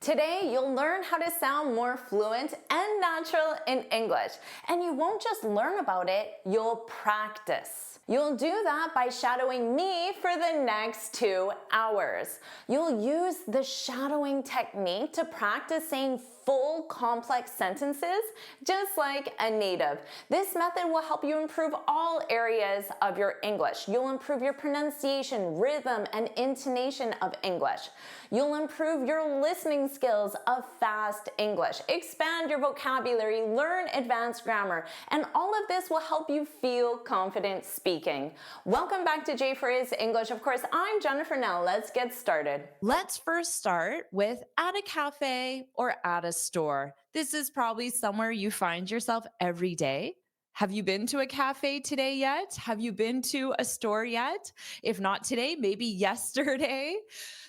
Today, you'll learn how to sound more fluent and natural in English. And you won't just learn about it, you'll practice. You'll do that by shadowing me for the next 2 hours. You'll use the shadowing technique to practice saying full complex sentences just like a native. This method will help you improve all areas of your English. You'll improve your pronunciation, rhythm, and intonation of English. You'll improve your listening skills of fast English, expand your vocabulary, learn advanced grammar, and all of this will help you feel confident speaking. Welcome back to JForrest English. Of course, I'm Jennifer. Now let's get started. Let's first start with at a cafe or at a store. This is probably somewhere you find yourself every day. Have you been to a cafe today yet? Have you been to a store yet? If not today, maybe yesterday.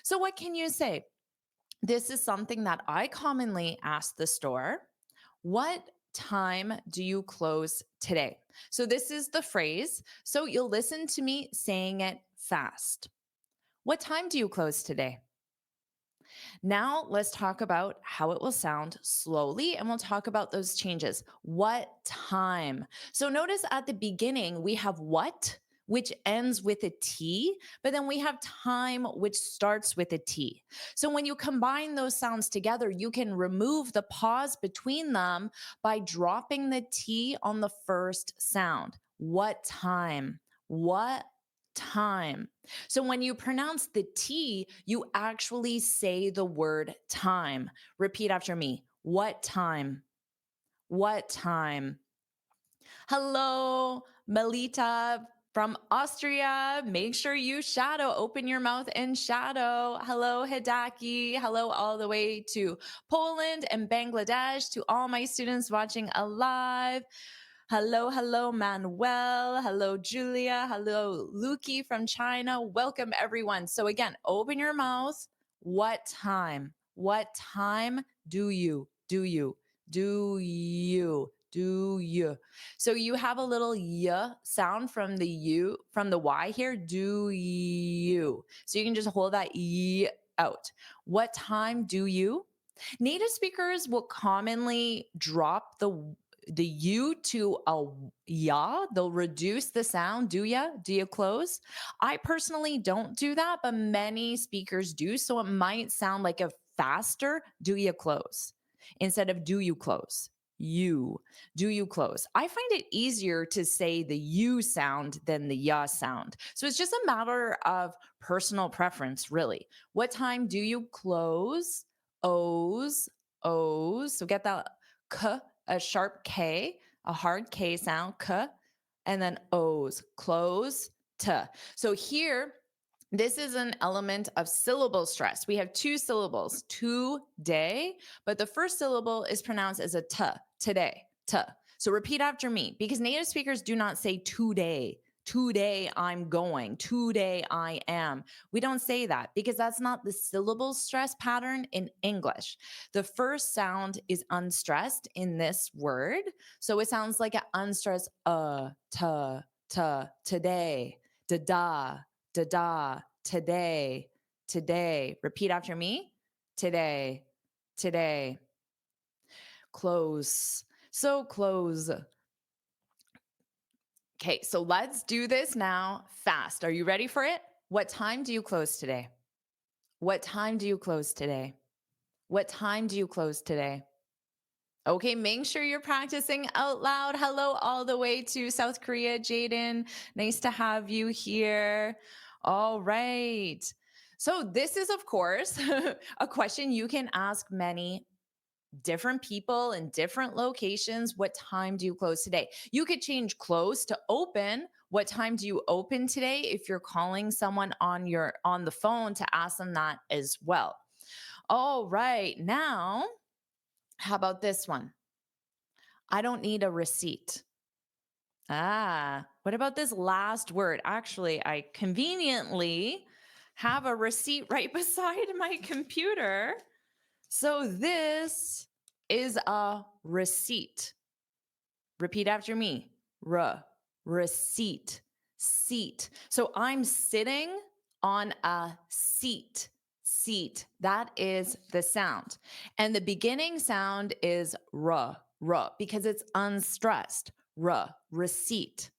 So, what can you say? This is something that I commonly ask the store. What time do you close today? So, this is the phrase. So, you'll listen to me saying it fast. What time do you close today? Now, let's talk about how it will sound slowly, and we'll talk about those changes. What time? So, notice at the beginning, we have what, which ends with a T, but then we have time, which starts with a T. So, when you combine those sounds together, you can remove the pause between them by dropping the T on the first sound. What time? What time? So when you pronounce the T, you actually say the word time. Repeat after me. What time? What time? Hello, Melita from Austria. Make sure you shadow, open your mouth and shadow. Hello, Hidaki. Hello, all the way to Poland and Bangladesh, to all my students watching alive. Hello, Manuel. Hello, Julia. Hello, Luki from China. Welcome, everyone. So, again, open your mouth. What time? What time do you? Do you? Do you? Do you? So, you have a little y sound from the U, from the Y here. Do you? So, you can just hold that y out. What time do you? Native speakers will commonly drop the U to a ya. They'll reduce the sound. Do ya? Do you close? I personally don't do that, but many speakers do. So it might sound like a faster do you close instead of do you close. You. Do you close? I find it easier to say the you sound than the ya sound. So it's just a matter of personal preference, really. What time do you close? O's, O's. So get that k, a sharp K, a hard K sound, k, and then O's, close, t. So here, this is an element of syllable stress. We have two syllables, today, but the first syllable is pronounced as a t, today, t. So repeat after me, because native speakers do not say today. Today I'm going. Today I am. We don't say that because that's not the syllable stress pattern in English. The first sound is unstressed in this word. So it sounds like an unstressed today, da da, today, today. Repeat after me. Today, today. Close. So close. Okay, so let's do this now fast. Are you ready for it? What time do you close today? What time do you close today? What time do you close today? Okay, make sure you're practicing out loud. Hello, all the way to South Korea, Jaden. Nice to have you here. All right. So, this is, of course, a question you can ask many different people in different locations. What time do you close today? You could change close to open. What time do you open today if you're calling someone on the phone to ask them that as well. All right. Now, how about this one? I don't need a receipt. What about this last word? Actually, I conveniently have a receipt right beside my computer. So this is a receipt. Repeat after me. Receipt. Seat. So I'm sitting on a seat. Receipt. That is the sound. And the beginning sound is r, because it's unstressed. Receipt,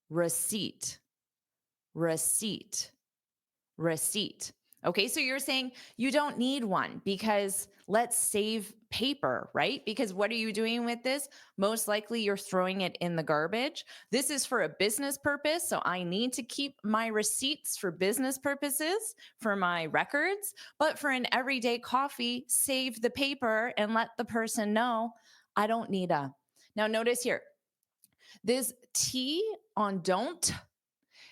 receipt, receipt, receipt. Okay, so you're saying you don't need one because let's save paper, right? Because what are you doing with this? Most likely you're throwing it in the garbage. This is for a business purpose, so I need to keep my receipts for business purposes, for my records. But for an everyday coffee, save the paper and let the person know I don't need a. Now, notice here, this T on don't,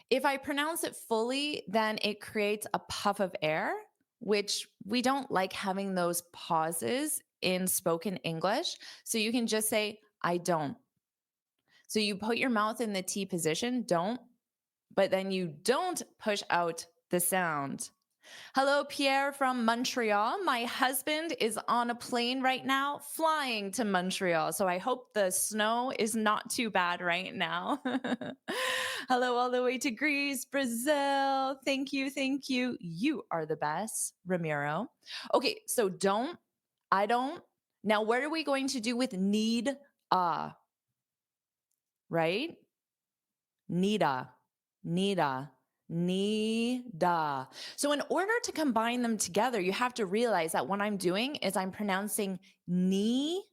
if I pronounce it fully, then it creates a puff of air, which we don't like having those pauses in spoken English. So you can just say, I don't. So you put your mouth in the T position, don't, but then you don't push out the sound. Hello, Pierre from Montreal. My husband is on a plane right now flying to Montreal. So I hope the snow is not too bad right now. Hello, all the way to Greece, Brazil. Thank you. Thank you. You are the best, Ramiro. Okay, so don't, I don't. Now, what are we going to do with need? Right? Nida, nida, nida. So in order to combine them together, you have to realize that what I'm doing is I'm pronouncing ni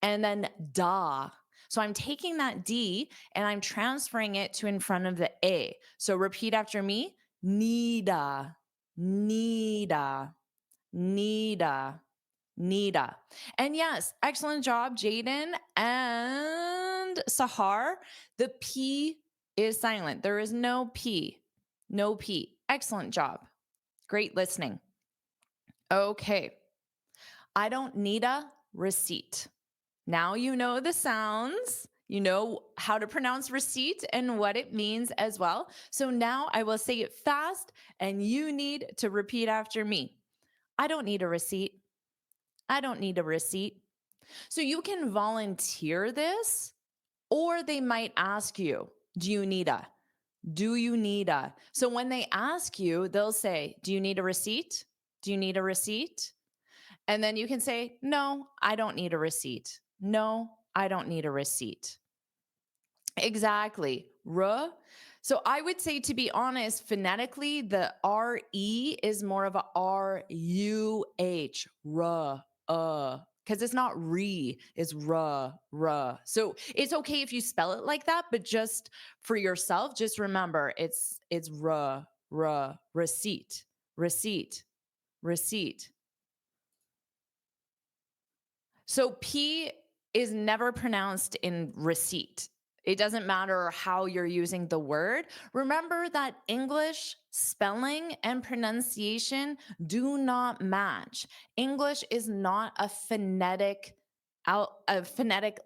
and then da. So I'm taking that D and I'm transferring it to in front of the A. So repeat after me, nida, nida, nida, nida. And yes, excellent job, Jaden and Sahar. The P is silent. There is no P. No P. Excellent job. Great listening. Okay. I don't need a receipt. Now you know the sounds. You know how to pronounce receipt and what it means as well. So now I will say it fast and you need to repeat after me. I don't need a receipt. I don't need a receipt. So you can volunteer this, or they might ask you, do you need a? Do you need a? So when they ask you, they'll say, do you need a receipt? Do you need a receipt? And then you can say, no, I don't need a receipt. No, I don't need a receipt. Exactly. So I would say, to be honest, phonetically, the RE is more of a RUH, because it's not re, it's ruh. So it's okay if you spell it like that, but just for yourself, just remember it's receipt, receipt, receipt. So P is never pronounced in receipt. It doesn't matter how you're using the word. Remember that English spelling and pronunciation do not match. English is not a phonetic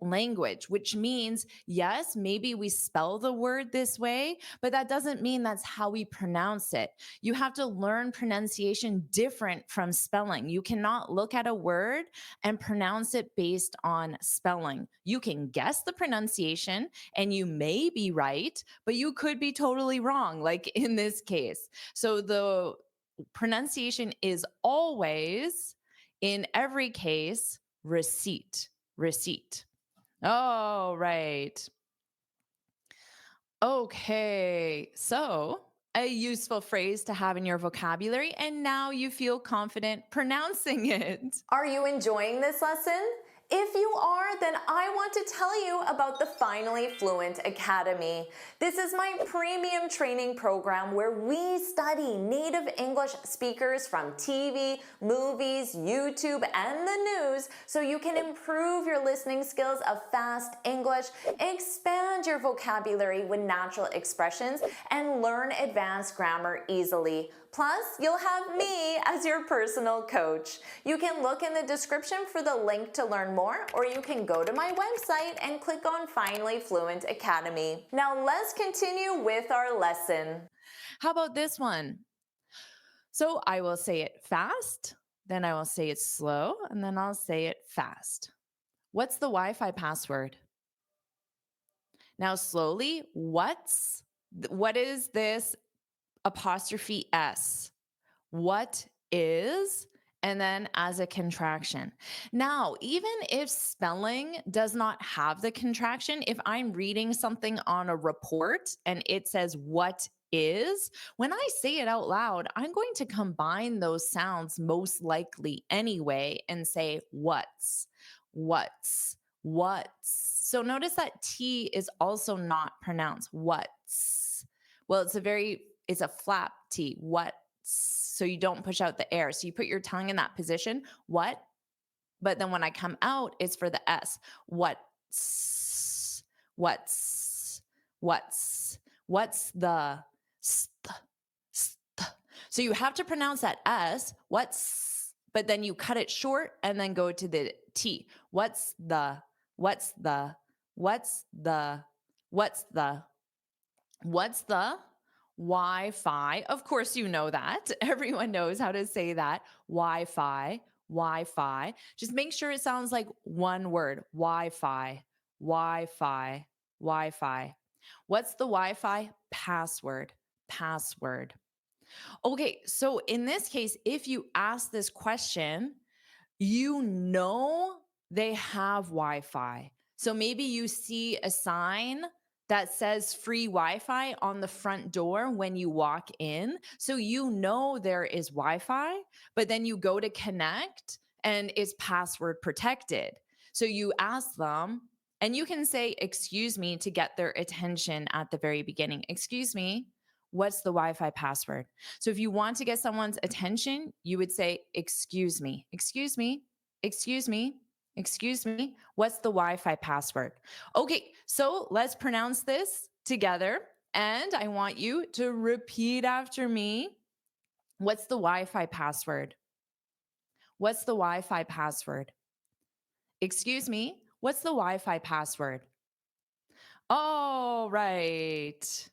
language, which means, yes, maybe we spell the word this way, but that doesn't mean that's how we pronounce it. You have to learn pronunciation different from spelling. You cannot look at a word and pronounce it based on spelling. You can guess the pronunciation and you may be right, but you could be totally wrong, like in this case. So the pronunciation is always, in every case, receipt, receipt. All right. Okay. So a useful phrase to have in your vocabulary, and now you feel confident pronouncing it. Are you enjoying this lesson? If you are, then I want to tell you about the Finally Fluent Academy. This is my premium training program where we study native English speakers from TV, movies, YouTube, and the news so you can improve your listening skills of fast English, expand your vocabulary with natural expressions, and learn advanced grammar easily. Plus, you'll have me as your personal coach. You can look in the description for the link to learn more, or you can go to my website and click on Finally Fluent Academy. Now let's continue with our lesson. How about this one? So I will say it fast, then I will say it slow, and then I'll say it fast. What's the Wi-Fi password? Now slowly, what is this apostrophe S? What is, and then as a contraction. Now, even if spelling does not have the contraction, if I'm reading something on a report and it says what is, when I say it out loud, I'm going to combine those sounds most likely anyway and say what's. So notice that T is also not pronounced what's. Well, it's a flap T, what. So you don't push out the air. So you put your tongue in that position, what? But then when I come out, it's for the S. What's, what's the, st, st. So you have to pronounce that S, what's, but then you cut it short and then go to the T. What's the, what's the, what's the, what's the, what's the Wi-Fi? Of course, you know that. Everyone knows how to say that. Wi-Fi, Wi-Fi. Just make sure it sounds like one word. Wi-Fi, Wi-Fi, Wi-Fi. What's the Wi-Fi? Password, password. Okay, so in this case, if you ask this question, you know they have Wi-Fi. So maybe you see a sign that says free Wi-Fi on the front door when you walk in. So you know there is Wi-Fi, but then you go to connect and it's password protected. So you ask them and you can say, excuse me, to get their attention at the very beginning. Excuse me, what's the Wi-Fi password? So if you want to get someone's attention, you would say, excuse me, excuse me, excuse me, excuse me. What's the Wi-Fi password? Okay, so let's pronounce this together. And I want you to repeat after me. What's the Wi-Fi password? What's the Wi-Fi password? Excuse me, what's the Wi-Fi password? All right.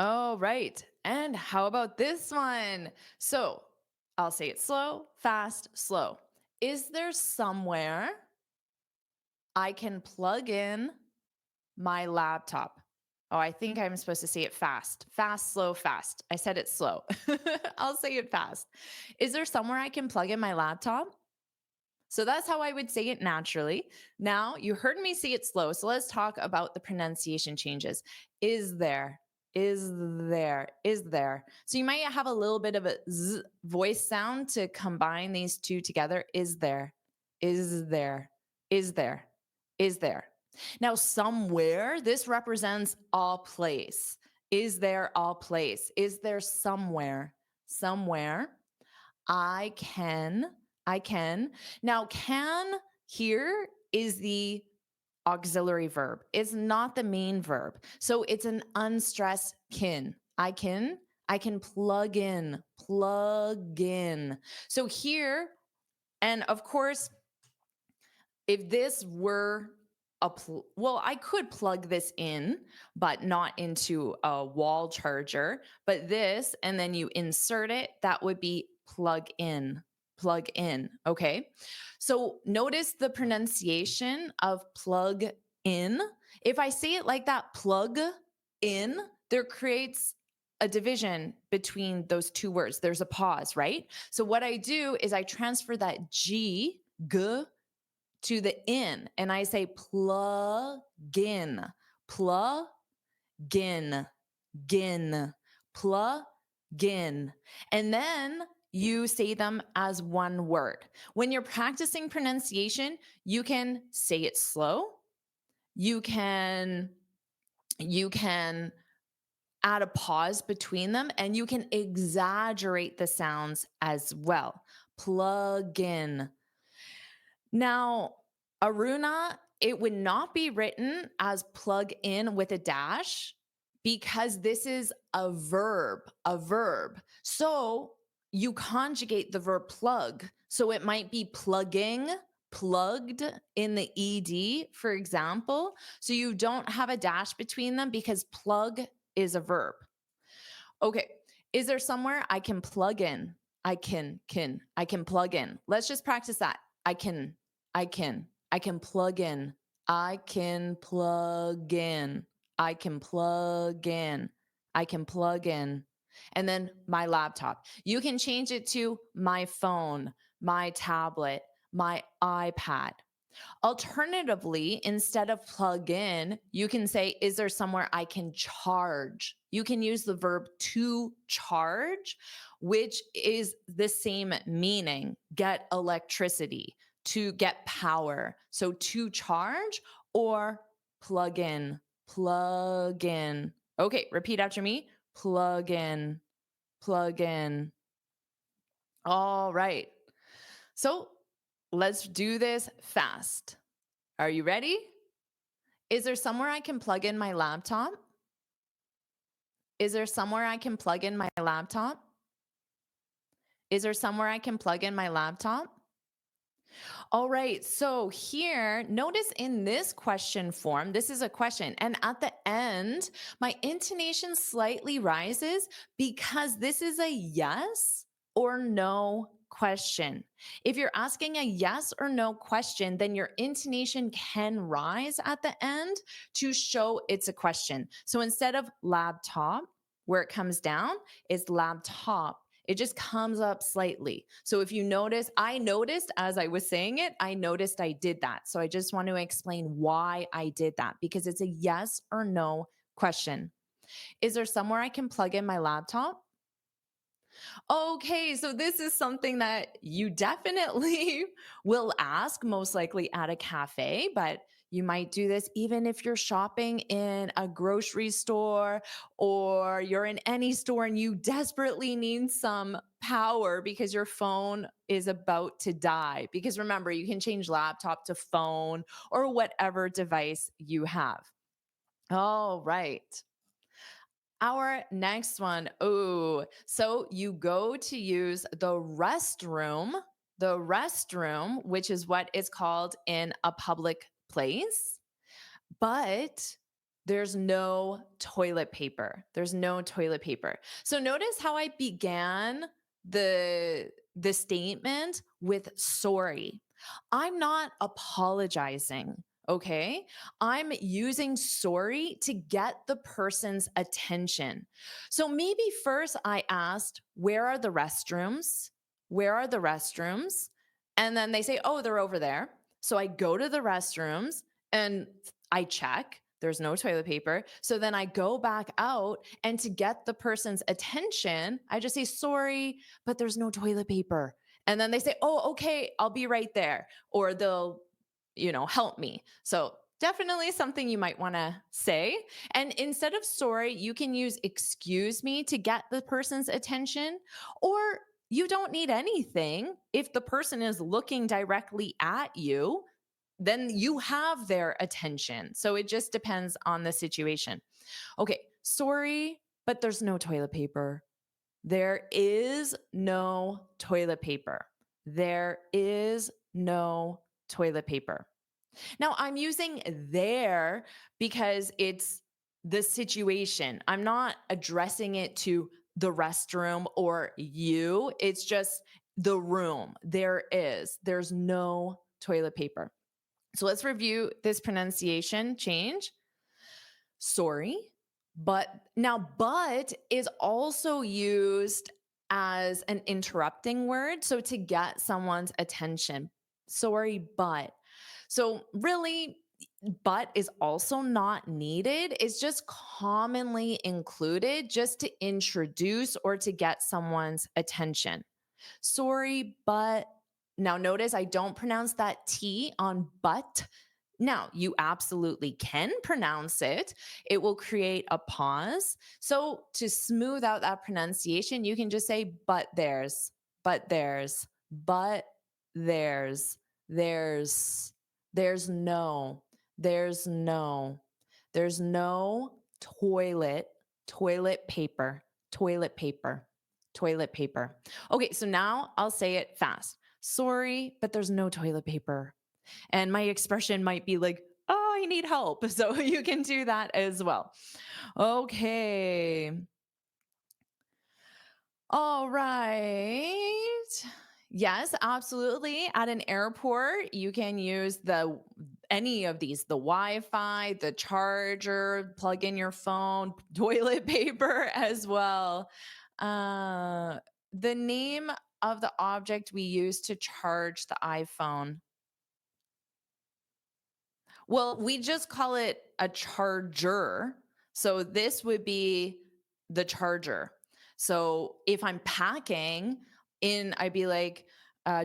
All right. And how about this one? So I'll say it slow, fast, slow. Is there somewhere I can plug in my laptop? Oh, I think I'm supposed to say it fast. Fast, slow, fast. I said it slow. I'll say it fast. Is there somewhere I can plug in my laptop? So that's how I would say it naturally. Now, you heard me say it slow. So let's talk about the pronunciation changes. Is there, is there, is there. So you might have a little bit of a z voice sound to combine these two together. Is there, is there, is there, is there. Now, somewhere, this represents a place. Is there a place? Is there somewhere? Somewhere. I can. I can. Now, can here is the auxiliary verb. It's not the main verb. So it's an unstressed kin. I can plug in, plug in. So here, and of course, if this were well, I could plug this in, but not into a wall charger. But this, and then you insert it, that would be plug in, plug in. Okay. So notice the pronunciation of plug in. If I say it like that, plug in, there creates a division between those two words. There's a pause, right? So what I do is I transfer that G, to the in, and I say plug in, plug in, gin, plug in. And then you say them as one word. When you're practicing pronunciation, you can say it slow. You can add a pause between them, and you can exaggerate the sounds as well. Plug in. Now, Aruna, it would not be written as plug in with a dash because this is a verb, a verb. So you conjugate the verb plug. So it might be plugging, plugged in the ED, for example. So you don't have a dash between them because plug is a verb. Okay. Is there somewhere I can plug in? I can plug in. Let's just practice that. I can plug in. I can plug in. I can plug in. I can plug in. And then my laptop. You can change it to my phone, my tablet, my iPad. Alternatively, instead of plug in, you can say, is there somewhere I can charge? You can use the verb to charge, which is the same meaning, get electricity, to get power. So to charge or plug in, plug in. Okay, repeat after me. Plug in, plug in. All right. So let's do this fast. Are you ready? Is there somewhere I can plug in my laptop? Is there somewhere I can plug in my laptop? Is there somewhere I can plug in my laptop? All right, so here, notice in this question form, this is a question, and at the end, my intonation slightly rises because this is a yes or no question. If you're asking a yes or no question, then your intonation can rise at the end to show it's a question. So instead of laptop, where it comes down, is laptop. It just comes up slightly. So if you notice, I noticed as I was saying it, I noticed I did that. So I just want to explain why I did that because it's a yes or no question. Is there somewhere I can plug in my laptop? Okay, so this is something that you definitely will ask, most likely at a cafe, but you might do this even if you're shopping in a grocery store or you're in any store and you desperately need some power because your phone is about to die. Because remember, you can change laptop to phone or whatever device you have. All right. Our next one. Oh, so you go to use the restroom, which is what is called in a public place, but there's no toilet paper. There's no toilet paper. So notice how I began the statement with sorry. I'm not apologizing, okay? I'm using sorry to get the person's attention. So maybe first I asked, where are the restrooms? Where are the restrooms? And then they say, oh, they're over there. So I go to the restrooms and I check. There's no toilet paper. So then I go back out, and to get the person's attention, I just say, sorry, but there's no toilet paper. And then they say, oh, okay, I'll be right there. Or they'll, help me. So definitely something you might want to say. And instead of sorry, you can use excuse me to get the person's attention, or you don't need anything. If the person is looking directly at you, then you have their attention. So it just depends on the situation. Okay, sorry, but there's no toilet paper. There is no toilet paper. There is no toilet paper. Now, I'm using there because it's the situation. I'm not addressing it to the restroom or you. It's just the room. There's no toilet paper. So let's review this pronunciation change. Sorry, but now, but is also used as an interrupting word. So to get someone's attention. Sorry, but. So really, but is also not needed. It's just commonly included just to introduce or to get someone's attention. Sorry, but now notice I don't pronounce that T on but. Now, you absolutely can pronounce it. It will create a pause. So, to smooth out that pronunciation, you can just say, but there's, but there's, but there's, there's, there's no, there's no, there's no toilet paper, toilet paper, toilet paper. Okay, so now I'll say it fast. Sorry, but there's no toilet paper. And my expression might be like, oh, I need help. So you can do that as well. Okay. All right. Yes, absolutely. At an airport, you can use the any of these, the Wi-Fi, the charger, plug in your phone, toilet paper as well. Uh, the name of the object we use to charge the iPhone. Well, we just call it a charger. So this would be the charger. So if I'm packing in, I'd be like,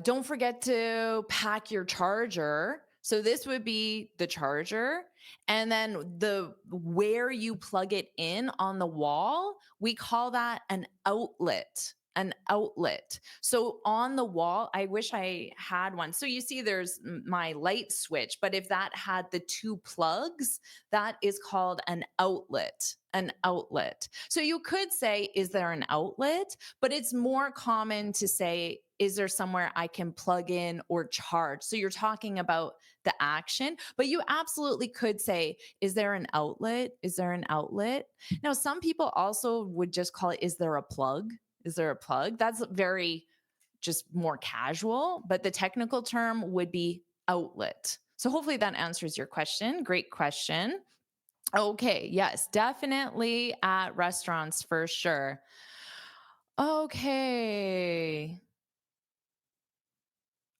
don't forget to pack your charger. So this would be the charger. And then the where you plug it in on the wall, we call that an outlet. An outlet. So on the wall, I wish I had one. So you see, there's my light switch, but if that had the two plugs, that is called an outlet. An outlet. So you could say, is there an outlet? But it's more common to say, is there somewhere I can plug in or charge? So you're talking about the action, but you absolutely could say, is there an outlet? Is there an outlet? Now, some people also would just call it, is there a plug? Is there a plug? That's very just more casual, but the technical term would be outlet. So hopefully that answers your question. Great question. Okay, yes, definitely at restaurants for sure. Okay.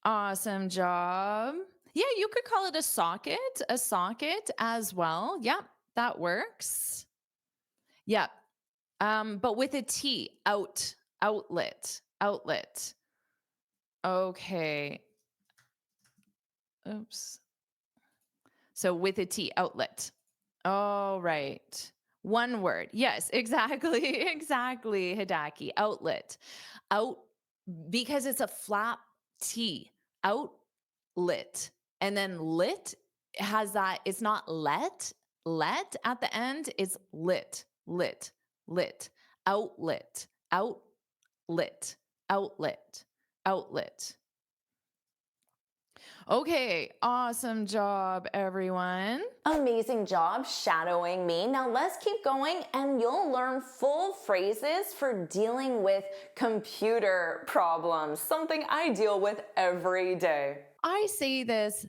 Awesome job. Yeah, you could call it a socket as well. Yep, that works. Yep. But with a T, outlet, outlet. Okay. Oops. So with a T, outlet. Oh, right. One word. Yes, exactly. Exactly. Hidaki. Outlet. Out because it's a flap T. Outlet. And then lit has that, it's not let at the end, it's lit, outlet, outlet, outlet, outlet. Okay, awesome job, everyone. Amazing job shadowing me. Now let's keep going and you'll learn full phrases for dealing with computer problems, something I deal with every day. I say this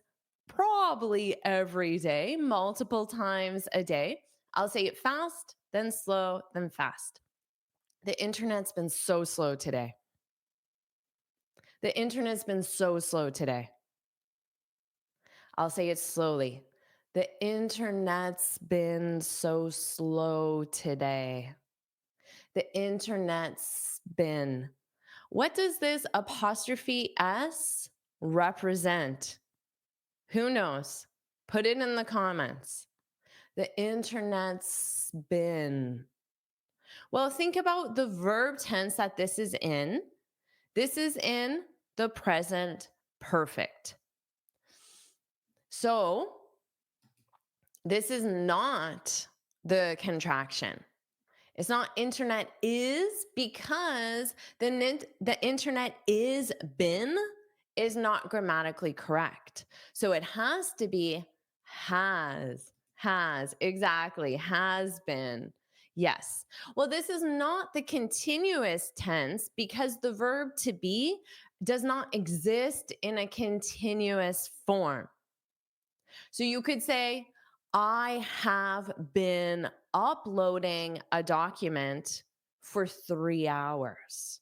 probably every day, multiple times a day. I'll say it fast, then slow, then fast. The internet's been so slow today. The internet's been so slow today. I'll say it slowly. The internet's been so slow today. The internet's been. What does this apostrophe S represent? Who knows? Put it in the comments. The internet's been. Well, think about the verb tense that this is in. This is in the present perfect. So, this is not the contraction. It's not internet is because the internet is been is not grammatically correct. So it has to be has, exactly, has been. Yes. Well, this is not the continuous tense because the verb to be does not exist in a continuous form. So you could say, I have been uploading a document for 3 hours.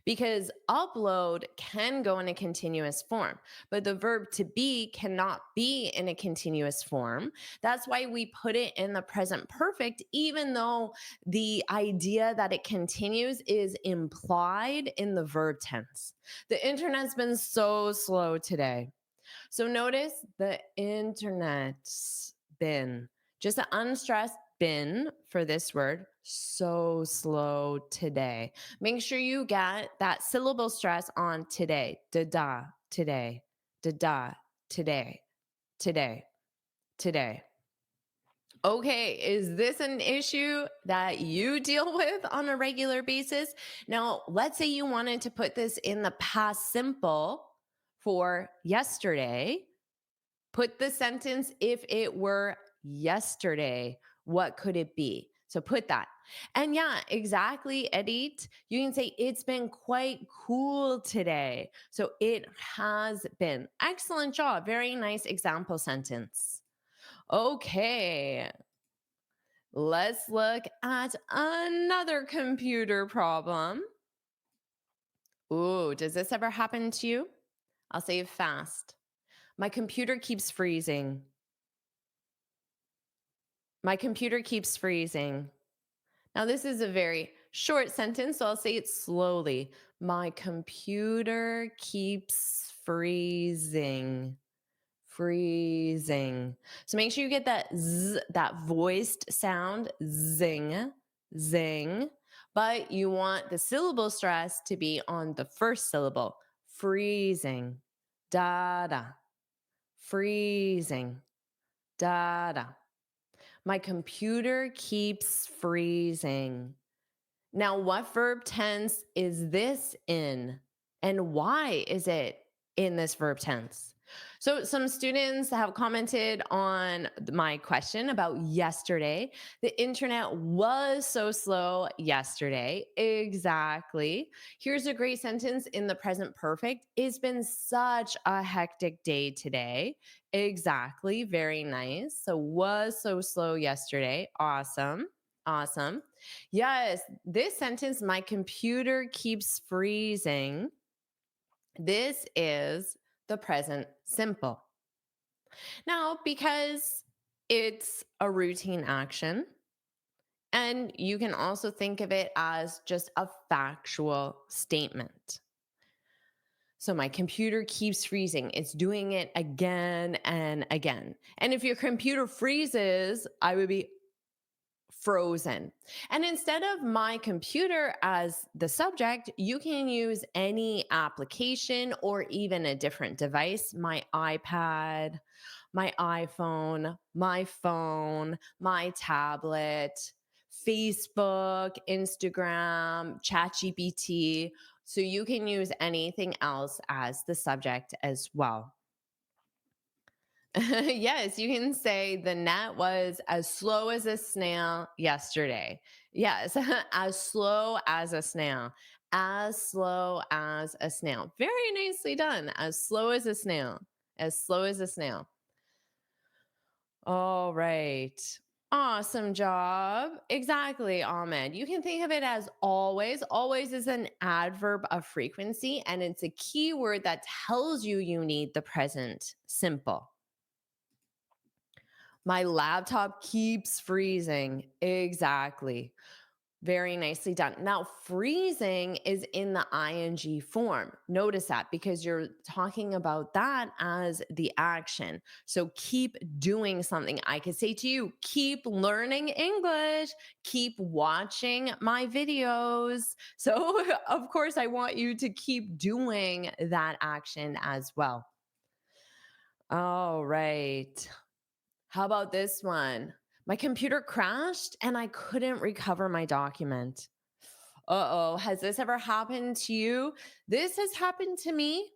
Because upload can go in a continuous form, but the verb to be cannot be in a continuous form. That's why we put it in the present perfect, even though the idea that it continues is implied in the verb tense. The internet's been so slow today. So notice the internet's been, just an unstressed been for this word, so slow today. Make sure you get that syllable stress on today. Da-da, today. Da-da, today. Today. Today. Okay, is this an issue that you deal with on a regular basis? Now, let's say you wanted to put this in the past simple for yesterday. Put the sentence, if it were yesterday, what could it be? So put that. And yeah, exactly, Edit. You can say it's been quite cool today. So it has been. Excellent job. Very nice example sentence. Okay, let's look at another computer problem. Ooh, does this ever happen to you? I'll say it fast. My computer keeps freezing. My computer keeps freezing. Now, this is a very short sentence, so I'll say it slowly. My computer keeps freezing. Freezing. So make sure you get that z, that voiced sound, zing, zing. But you want the syllable stress to be on the first syllable. Freezing. Da da. Freezing. Da da. My computer keeps freezing. Now, what verb tense is this in? And why is it in this verb tense? So, some students have commented on my question about yesterday. The internet was so slow yesterday. Exactly. Here's a great sentence in the present perfect. It's been such a hectic day today. Exactly. Very nice. So, was so slow yesterday. Awesome. Awesome. Yes, this sentence, my computer keeps freezing. This is the present simple. Now, because it's a routine action, and you can also think of it as just a factual statement. So, my computer keeps freezing. It's doing it again and again. And if your computer freezes, I would be frozen. And instead of my computer as the subject, you can use any application or even a different device, my iPad, my iPhone, my phone, my tablet, Facebook, Instagram, ChatGPT. So you can use anything else as the subject as well. Yes, you can say the net was as slow as a snail yesterday. Yes, as slow as a snail. As slow as a snail. Very nicely done. As slow as a snail. As slow as a snail. All right. Awesome job. Exactly, Ahmed. You can think of it as always. Always is an adverb of frequency, and it's a keyword that tells you need the present simple. My laptop keeps freezing. Exactly. Very nicely done. Now, freezing is in the ing form. Notice that because you're talking about that as the action. So keep doing something. I could say to you, keep learning English, keep watching my videos. So, of course, I want you to keep doing that action as well. All right. How about this one? My computer crashed and I couldn't recover my document. Uh oh, has this ever happened to you? This has happened to me,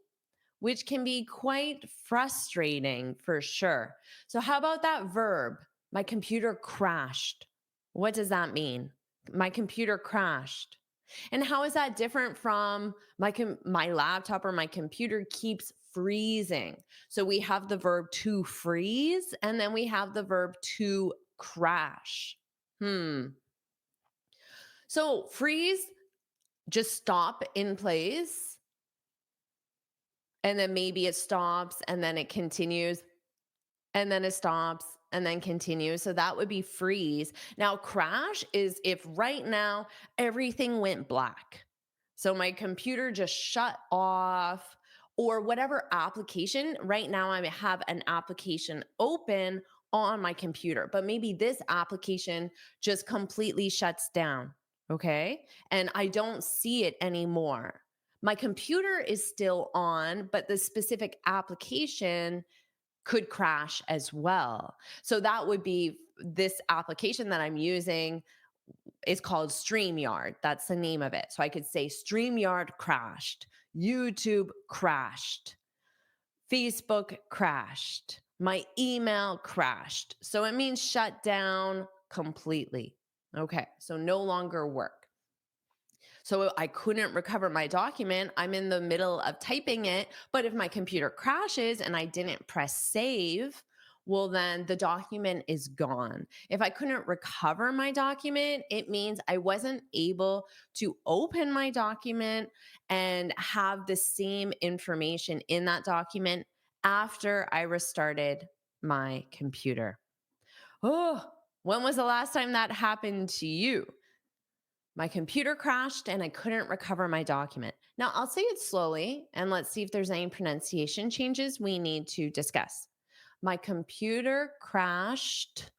which can be quite frustrating for sure. So, how about that verb? My computer crashed. What does that mean? My computer crashed. And how is that different from my laptop or my computer keeps freezing? So we have the verb to freeze and then we have the verb to crash. So freeze, just stop in place, and then maybe it stops and then it continues and then it stops and then continues. So that would be freeze. Now, crash is if right now everything went black. So my computer just shut off, or whatever application. Right now, I have an application open on my computer, but maybe this application just completely shuts down. Okay. And I don't see it anymore. My computer is still on, but the specific application could crash as well. So that would be this application that I'm using is called StreamYard. That's the name of it. So I could say StreamYard crashed, YouTube crashed, Facebook crashed, my email crashed. So it means shut down completely. Okay, so no longer work. So I couldn't recover my document. I'm in the middle of typing it, but if my computer crashes and I didn't press save, well, then the document is gone. If I couldn't recover my document, it means I wasn't able to open my document and have the same information in that document after I restarted my computer. Oh, when was the last time that happened to you? My computer crashed and I couldn't recover my document. Now, I'll say it slowly and let's see if there's any pronunciation changes we need to discuss. My computer crashed.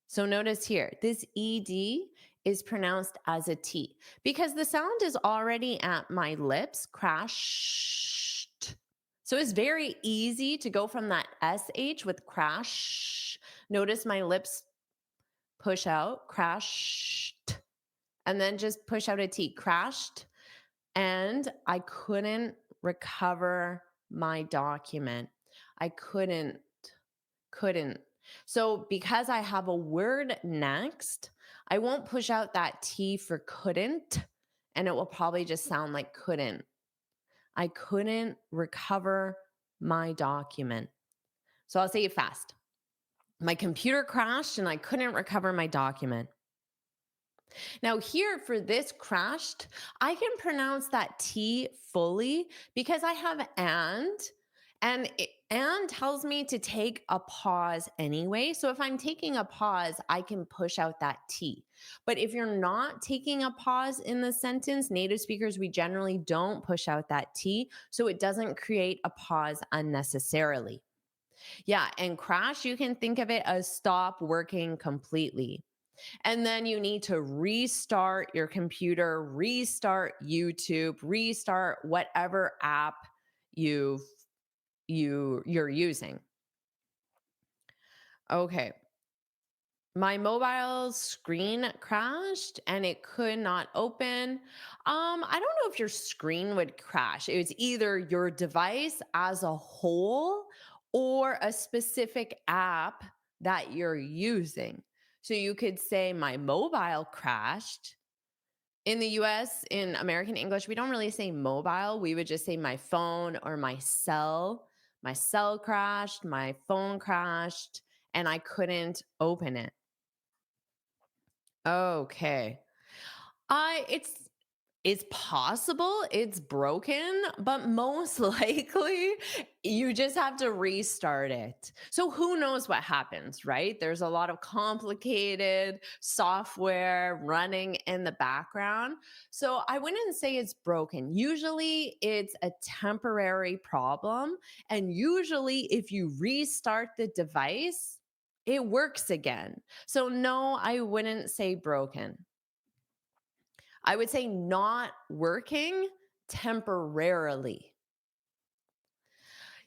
So notice here, this ED is pronounced as a T because the sound is already at my lips, crashed. So it's very easy to go from that SH with crash. Notice my lips push out, crashed, and then just push out a T, crashed, and I couldn't recover my document. I couldn't. So because I have a word next, I won't push out that T for couldn't, and it will probably just sound like couldn't. I couldn't recover my document. So I'll say it fast. My computer crashed and I couldn't recover my document. Now, here for this crashed, I can pronounce that T fully because I have and tells me to take a pause anyway. So if I'm taking a pause, I can push out that T. But if you're not taking a pause in the sentence, native speakers, we generally don't push out that T. So it doesn't create a pause unnecessarily. Yeah, and crash, you can think of it as stop working completely. And then you need to restart your computer, restart YouTube, restart whatever app you're using. Okay. My mobile screen crashed and it could not open. I don't know if your screen would crash. It was either your device as a whole or a specific app that you're using. So you could say, my mobile crashed. In the US, in American English, we don't really say mobile. We would just say my phone or my cell. My cell crashed, my phone crashed, and I couldn't open it. Okay. It's possible it's broken, but most likely you just have to restart it. So who knows what happens, right? There's a lot of complicated software running in the background. So I wouldn't say it's broken. Usually it's a temporary problem. And usually if you restart the device, it works again. So no, I wouldn't say broken. I would say not working temporarily.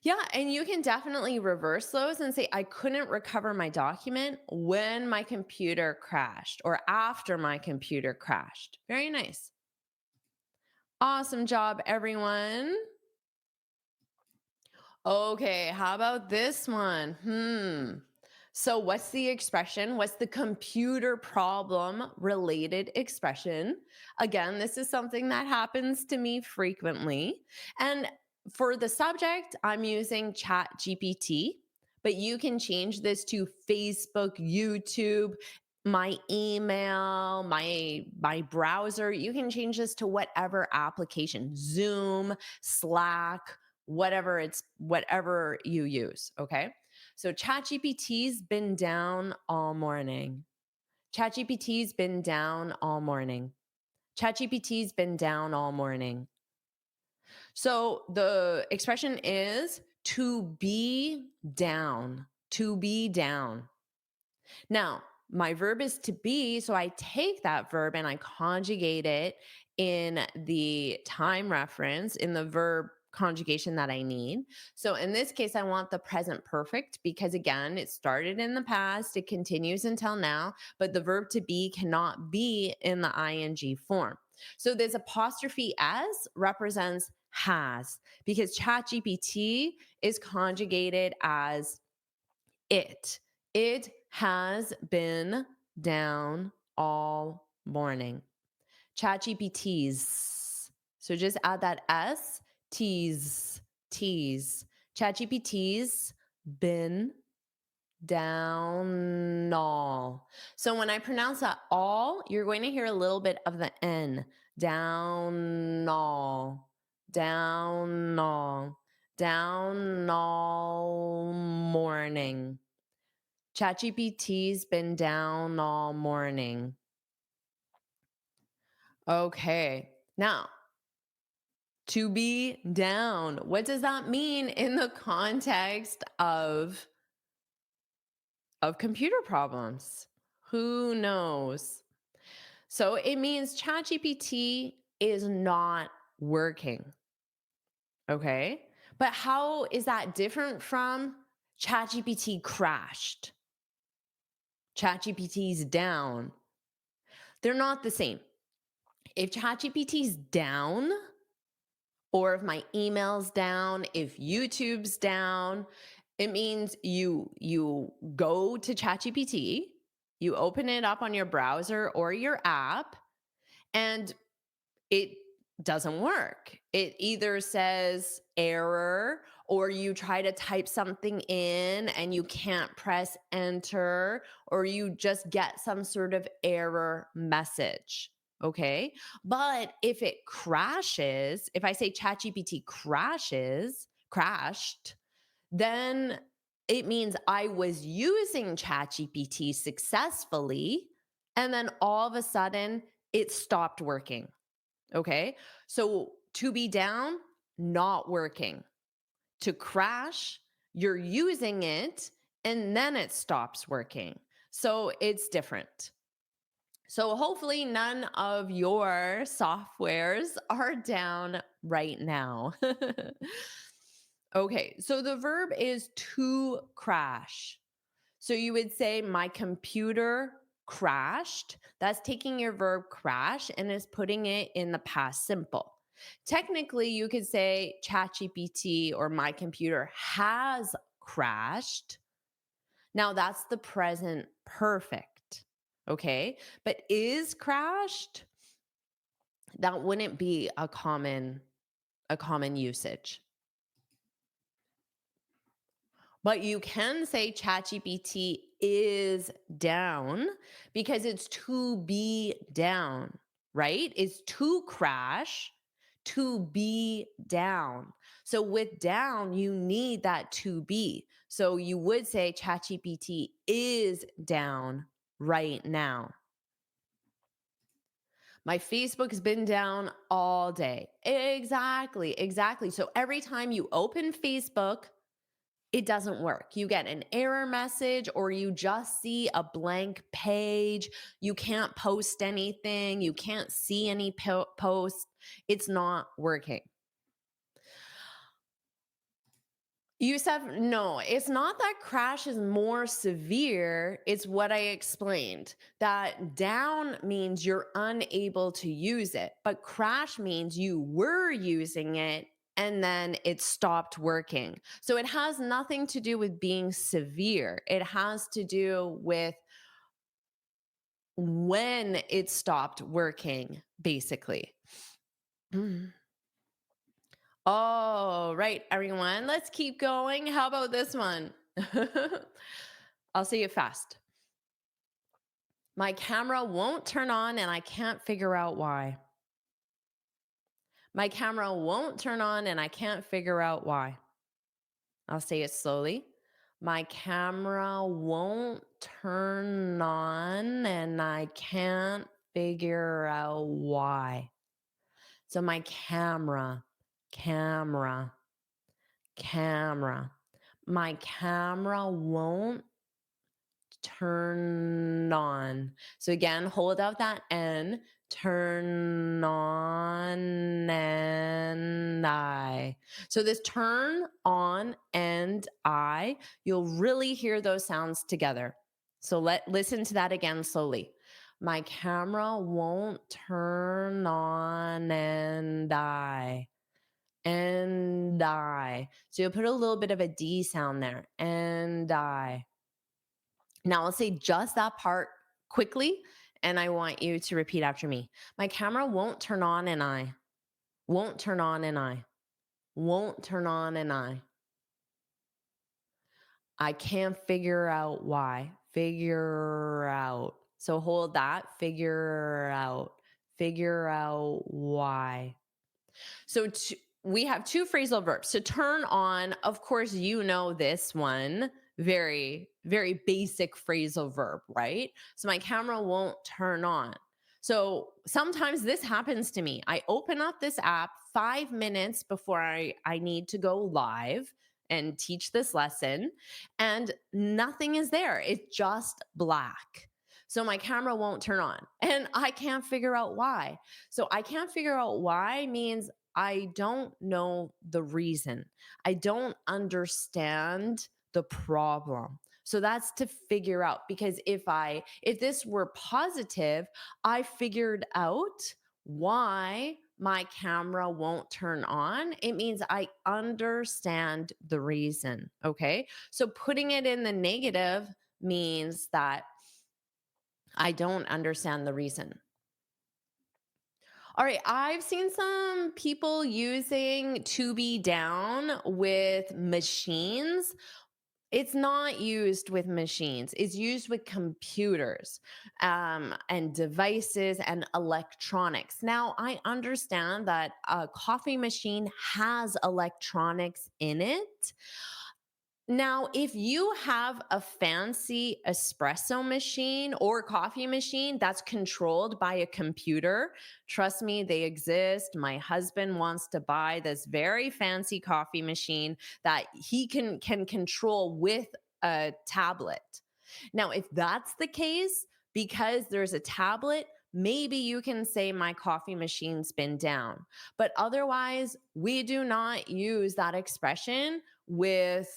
Yeah, and you can definitely reverse those and say, I couldn't recover my document when my computer crashed or after my computer crashed. Very nice. Awesome job, everyone. Okay, how about this one? So, what's the expression? What's the computer problem related expression? Again, this is something that happens to me frequently. And for the subject, I'm using Chat GPT, but you can change this to Facebook, YouTube, my email, my browser. You can change this to whatever application, Zoom, Slack, whatever you use, okay? So ChatGPT's been down all morning. ChatGPT's been down all morning. ChatGPT's been down all morning. So the expression is to be down, to be down. Now, my verb is to be, so I take that verb and I conjugate it in the time reference, in the verb conjugation that I need. So in this case, I want the present perfect because again, it started in the past, it continues until now, but the verb to be cannot be in the ing form. So this apostrophe s represents has because ChatGPT is conjugated as it. It has been down all morning. ChatGPT's. So just add that S, T's, T's. ChatGPT's been down all. So when I pronounce that all, you're going to hear a little bit of the N. Down all, down all, down all morning. ChatGPT's been down all morning. Okay. Now, to be down, what does that mean in the context of computer problems? Who knows? So it means ChatGPT is not working. Okay. But how is that different from ChatGPT crashed? ChatGPT's down. They're not the same. If ChatGPT's down, or if my email's down, if YouTube's down, it means you go to ChatGPT, you open it up on your browser or your app, and it doesn't work. It either says error, or you try to type something in and you can't press enter, or you just get some sort of error message. Okay. But if it crashes, if I say ChatGPT crashed, then it means I was using ChatGPT successfully, and then all of a sudden it stopped working. Okay. So to be down, not working. To crash, you're using it and then it stops working. So it's different. So hopefully none of your softwares are down right now. Okay. So the verb is to crash. So you would say, my computer crashed. That's taking your verb crash and is putting it in the past simple. Technically, you could say ChatGPT or my computer has crashed. Now that's the present perfect. Okay. But is crashed, that wouldn't be a common usage. But you can say ChatGPT is down because it's to be down, right? It's to crash, to be down. So with down, you need that to be. So you would say ChatGPT is down right now. My Facebook has been down all day. Exactly. So every time you open Facebook, it doesn't work. You get an error message, or you just see a blank page. You can't post anything. You can't see any posts. It's not working. Yusuf, no, it's not that crash is more severe. It's what I explained. That down means you're unable to use it, but crash means you were using it and then it stopped working. So it has nothing to do with being severe. It has to do with when it stopped working, basically. Oh, right, everyone. Let's keep going. How about this one? I'll say it fast. My camera won't turn on and I can't figure out why. My camera won't turn on and I can't figure out why. I'll say it slowly. My camera won't turn on and I can't figure out why. So my camera. My camera won't turn on. So again, hold out that N, turn on and I. So this turn on and I, you'll really hear those sounds together. So listen to that again slowly. My camera won't turn on and I. And I. So you'll put a little bit of a D sound there. And I. Now I'll say just that part quickly, And I want you to repeat after me. My camera won't turn on and I won't turn on and I won't turn on and I can't figure out why. Figure out. So hold that. Figure out. Figure out why. So we have two phrasal verbs. To turn on, of course, you know this one. Very, very basic phrasal verb, right? So my camera won't turn on. So sometimes this happens to me. I open up this app 5 minutes before I need to go live and teach this lesson, and nothing is there. It's just black. So my camera won't turn on, and I can't figure out why. So I can't figure out why means I don't know the reason. I don't understand the problem. So that's to figure out, because if this were positive, I figured out why my camera won't turn on. It means I understand the reason, okay? So putting it in the negative means that I don't understand the reason. All right, I've seen some people using to be down with machines. It's not used with machines. It's used with computers and devices and electronics. Now, I understand that a coffee machine has electronics in it. Now, if you have a fancy espresso machine or coffee machine that's controlled by a computer, trust me, they exist. My husband wants to buy this very fancy coffee machine that he can control with a tablet. Now, if that's the case, because there's a tablet, maybe you can say my coffee machine's been down. But otherwise, we do not use that expression with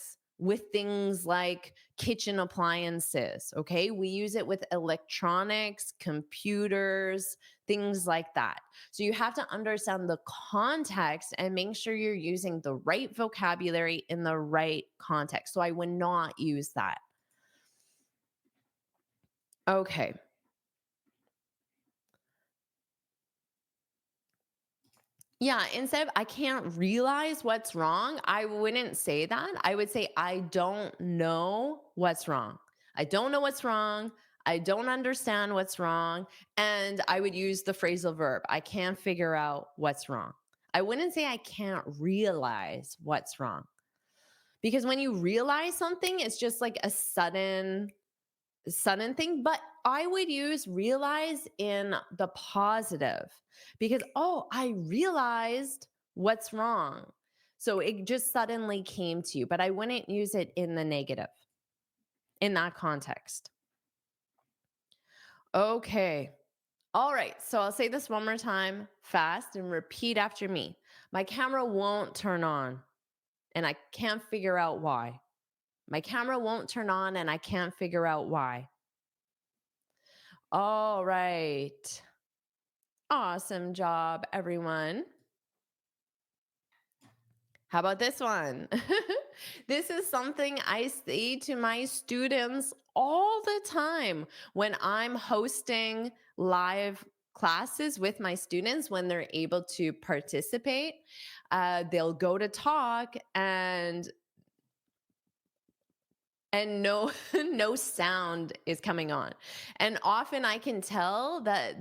things like kitchen appliances, okay? We use it with electronics, computers, things like that. So you have to understand the context and make sure you're using the right vocabulary in the right context. So I would not use that. Okay. Yeah, instead of I can't realize what's wrong, I wouldn't say that. I would say I don't know what's wrong. I don't know what's wrong. I don't understand what's wrong. And I would use the phrasal verb. I can't figure out what's wrong. I wouldn't say I can't realize what's wrong. Because when you realize something, it's just like a sudden thing, but I would use realize in the positive because, oh, I realized what's wrong. So it just suddenly came to you, but I wouldn't use it in the negative in that context. Okay. All right. So I'll say this one more time fast and repeat after me. My camera won't turn on and I can't figure out why. My camera won't turn on and I can't figure out why. All right. Awesome job, everyone. How about this one? This is something I say to my students all the time when I'm hosting live classes with my students when they're able to participate. They'll go to talk and no no sound is coming on, and often I can tell that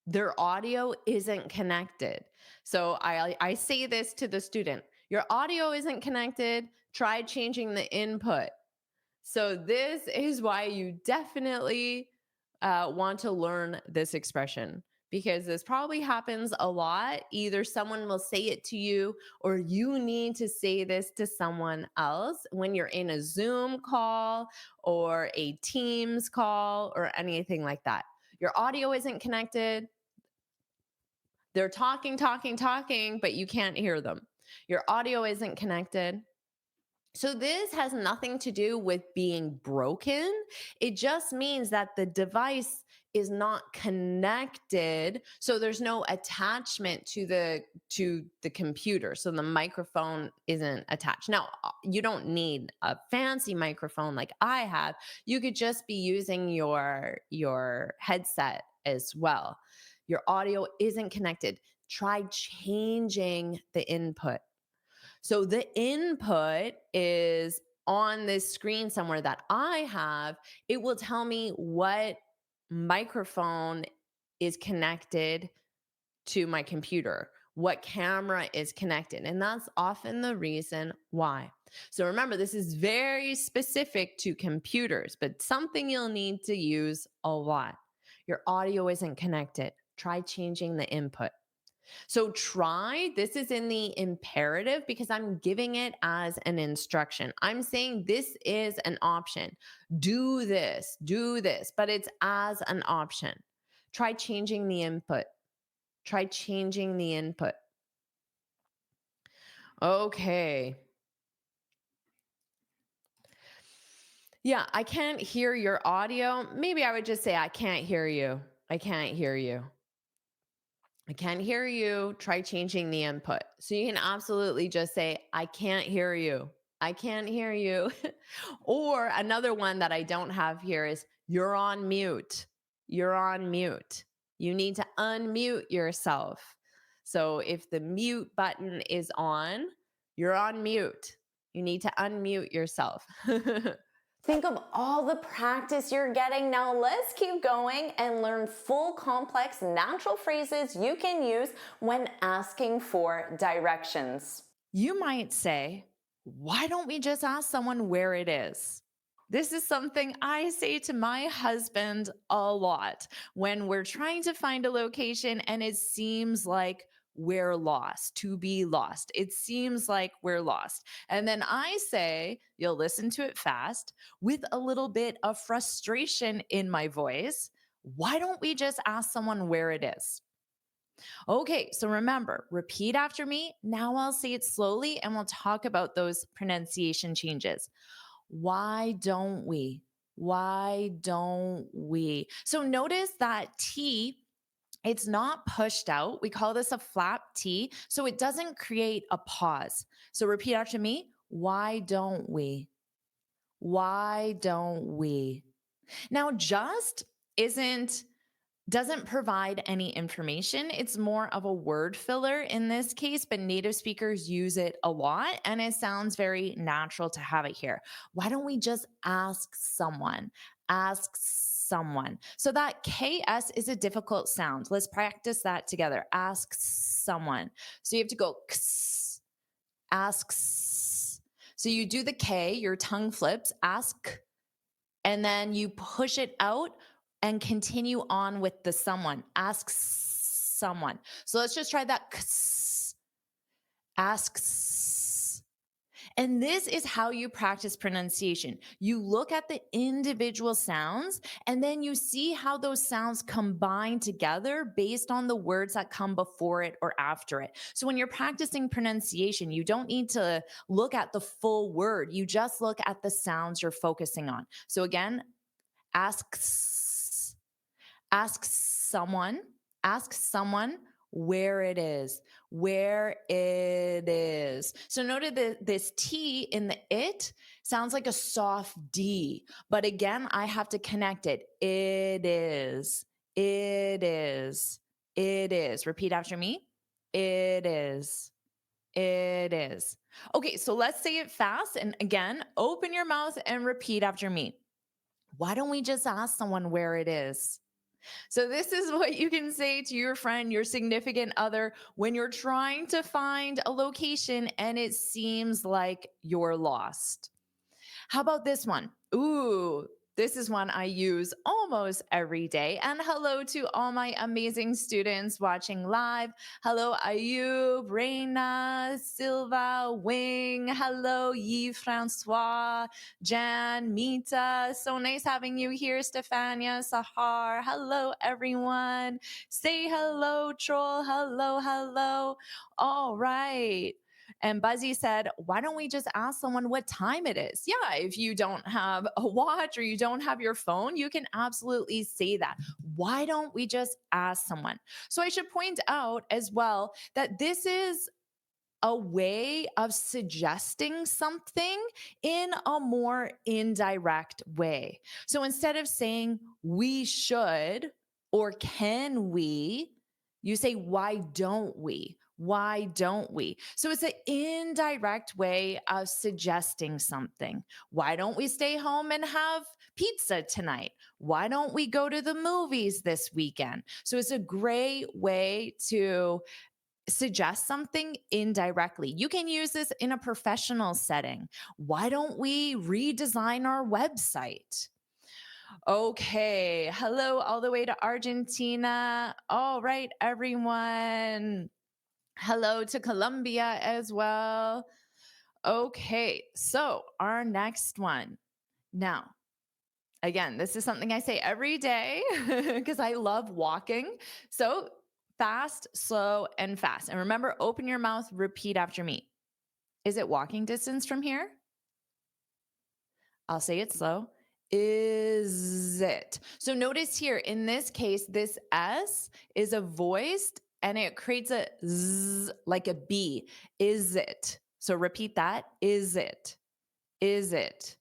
their audio isn't connected. So I say this to the student: your audio isn't connected, try changing the input. So this is why you definitely want to learn this expression, because this probably happens a lot. Either someone will say it to you or you need to say this to someone else when you're in a Zoom call or a Teams call or anything like that. Your audio isn't connected. They're talking, but you can't hear them. Your audio isn't connected. So this has nothing to do with being broken. It just means that the device is not connected, so there's no attachment to the computer. So the microphone isn't attached. Now, you don't need a fancy microphone like I have. You could just be using your headset as well. Your audio isn't connected. Try changing the input. So the input is on this screen somewhere that I have. It will tell me what microphone is connected to my computer, what camera is connected. And that's often the reason why. So remember, this is very specific to computers, but something you'll need to use a lot. Your audio isn't connected. Try changing the input. So try, this is in the imperative because I'm giving it as an instruction. I'm saying this is an option. Do this, but it's as an option. Try changing the input. Try changing the input. Okay. Yeah, I can't hear your audio. Maybe I would just say, I can't hear you. I can't hear you. I can't hear you. Try changing the input. So you can absolutely just say, I can't hear you. I can't hear you. Or another one that I don't have here is, you're on mute. You're on mute. You need to unmute yourself. So if the mute button is on, you're on mute. You need to unmute yourself. Think of all the practice you're getting. Now let's keep going and learn full complex natural phrases you can use when asking for directions. You might say, why don't we just ask someone where it is? This is something I say to my husband a lot when we're trying to find a location and it seems like we're lost, to be lost. It seems like we're lost. And then I say, you'll listen to it fast with a little bit of frustration in my voice. Why don't we just ask someone where it is? Okay, so remember, repeat after me. Now I'll say it slowly and we'll talk about those pronunciation changes. Why don't we? Why don't we? So notice that T, it's not pushed out. We call this a flap T, so it doesn't create a pause. So repeat after me. Why don't we? Why don't we? Now, just isn't doesn't provide any information. It's more of a word filler in this case, but native speakers use it a lot and it sounds very natural to have it here. Why don't we just ask someone? Ask someone. So that KS is a difficult sound. Let's practice that together. Ask someone. So you have to go ks, ask. So you do the K, your tongue flips, ask, and then you push it out and continue on with the someone. Ask someone. So let's just try that. Ask. And this is how you practice pronunciation. You look at the individual sounds and then you see how those sounds combine together based on the words that come before it or after it. So when you're practicing pronunciation, you don't need to look at the full word. You just look at the sounds you're focusing on. So again, ask someone, ask someone where it is, where it is. So notice that this T in the it sounds like a soft D, but again, I have to connect it. It is, it is, it is. Repeat after me. It is. It is. Okay, so let's say it fast. And again, open your mouth and repeat after me. Why don't we just ask someone where it is? So, this is what you can say to your friend, your significant other, when you're trying to find a location and it seems like you're lost. How about this one? Ooh, this is one I use almost every day. And hello to all my amazing students watching live. Hello, Ayub, Reina, Silva, Wing. Hello, Yves Francois, Jan, Mita. So nice having you here, Stefania, Sahar. Hello, everyone. Say hello, troll. Hello, hello. All right. And Buzzy said, why don't we just ask someone what time it is? Yeah, if you don't have a watch or you don't have your phone, you can absolutely say that. Why don't we just ask someone? So I should point out as well that this is a way of suggesting something in a more indirect way. So instead of saying we should, or can we, you say, why don't we? Why don't we? So it's an indirect way of suggesting something. Why don't we stay home and have pizza tonight? Why don't we go to the movies this weekend? So it's a great way to suggest something indirectly. You can use this in a professional setting. Why don't we redesign our website? Okay. Hello, all the way to Argentina. All right, everyone. Hello to Colombia as well. Okay. So, our next one. Now, again, this is something I say every day because I love walking. So, fast, slow, and fast. And remember, open your mouth, repeat after me. Is it walking distance from here? I'll say it slow. Is it? So notice here in this case, this S is a voiced and it creates a Z like a B. Is it? So repeat that. Is it? Is it?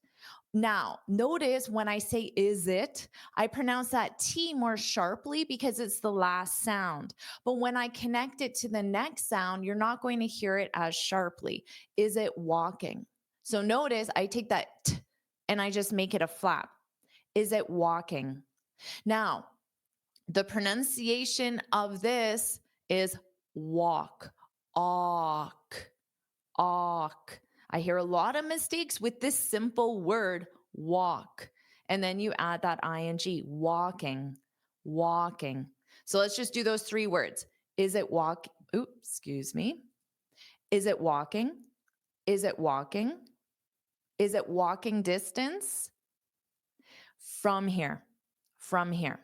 Now, notice when I say is it, I pronounce that T more sharply because it's the last sound. But when I connect it to the next sound, you're not going to hear it as sharply. Is it walking? So notice I take that T and I just make it a flap. Is it walking? Now, the pronunciation of this is walk, awk, awk. I hear a lot of mistakes with this simple word, walk. And then you add that ing, walking, walking. So let's just do those three words. Is it walk? Oops, excuse me. Is it walking? Is it walking? Is it walking distance? From here, from here.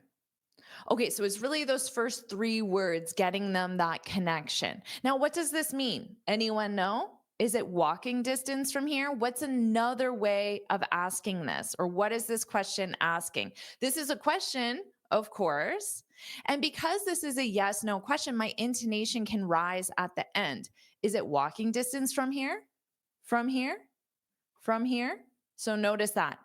Okay, so it's really those first three words, getting them that connection. Now, what does this mean? Anyone know? Is it walking distance from here? What's another way of asking this? Or what is this question asking? This is a question, of course. And because this is a yes, no question, my intonation can rise at the end. Is it walking distance from here? From here? From here? So notice that.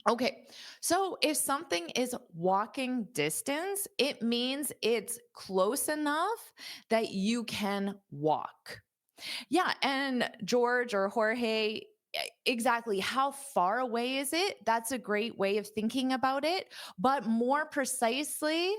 Okay, so if something is walking distance, it means it's close enough that you can walk. Yeah, and George or Jorge, exactly how far away is it? That's a great way of thinking about it. But more precisely,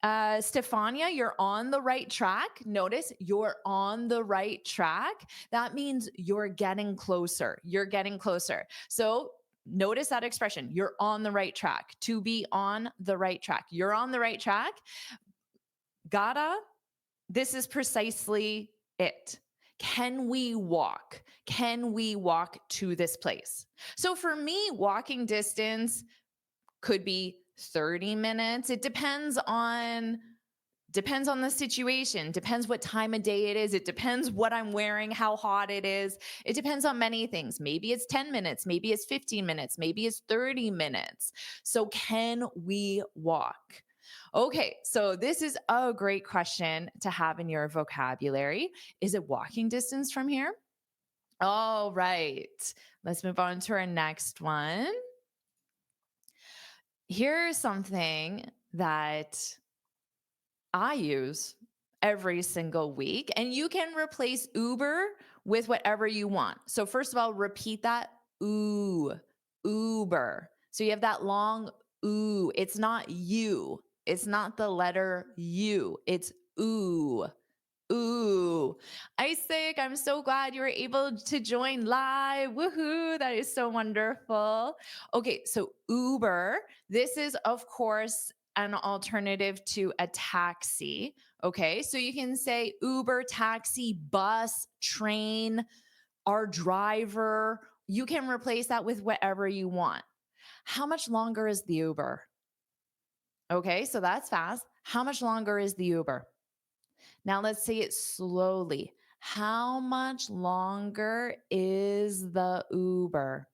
Stefania, you're on the right track. Notice you're on the right track. That means you're getting closer. You're getting closer. So notice that expression. You're on the right track. To be on the right track. You're on the right track. Gotta, this is precisely it. Can we walk? Can we walk to this place? So for me, walking distance could be 30 minutes. It depends on the situation, depends what time of day it is, it depends what I'm wearing, how hot it is. It depends on many things. Maybe it's 10 minutes, maybe it's 15 minutes, maybe it's 30 minutes. So can we walk? Okay, so this is a great question to have in your vocabulary. Is it walking distance from here? All right, let's move on to our next one. Here's something that I use every single week, and you can replace Uber with whatever you want. So, first of all, repeat that ooh, Uber. So, you have that long ooh. It's not you, it's not the letter U, it's ooh. Ooh, Isaac, I'm so glad you were able to join live. Woohoo, that is so wonderful. Okay, so Uber, this is, of course, an alternative to a taxi. Okay, so you can say Uber, taxi, bus, train, our driver. You can replace that with whatever you want. How much longer is the Uber? Okay, so that's fast. How much longer is the Uber? Now let's say it slowly. How much longer is the Uber?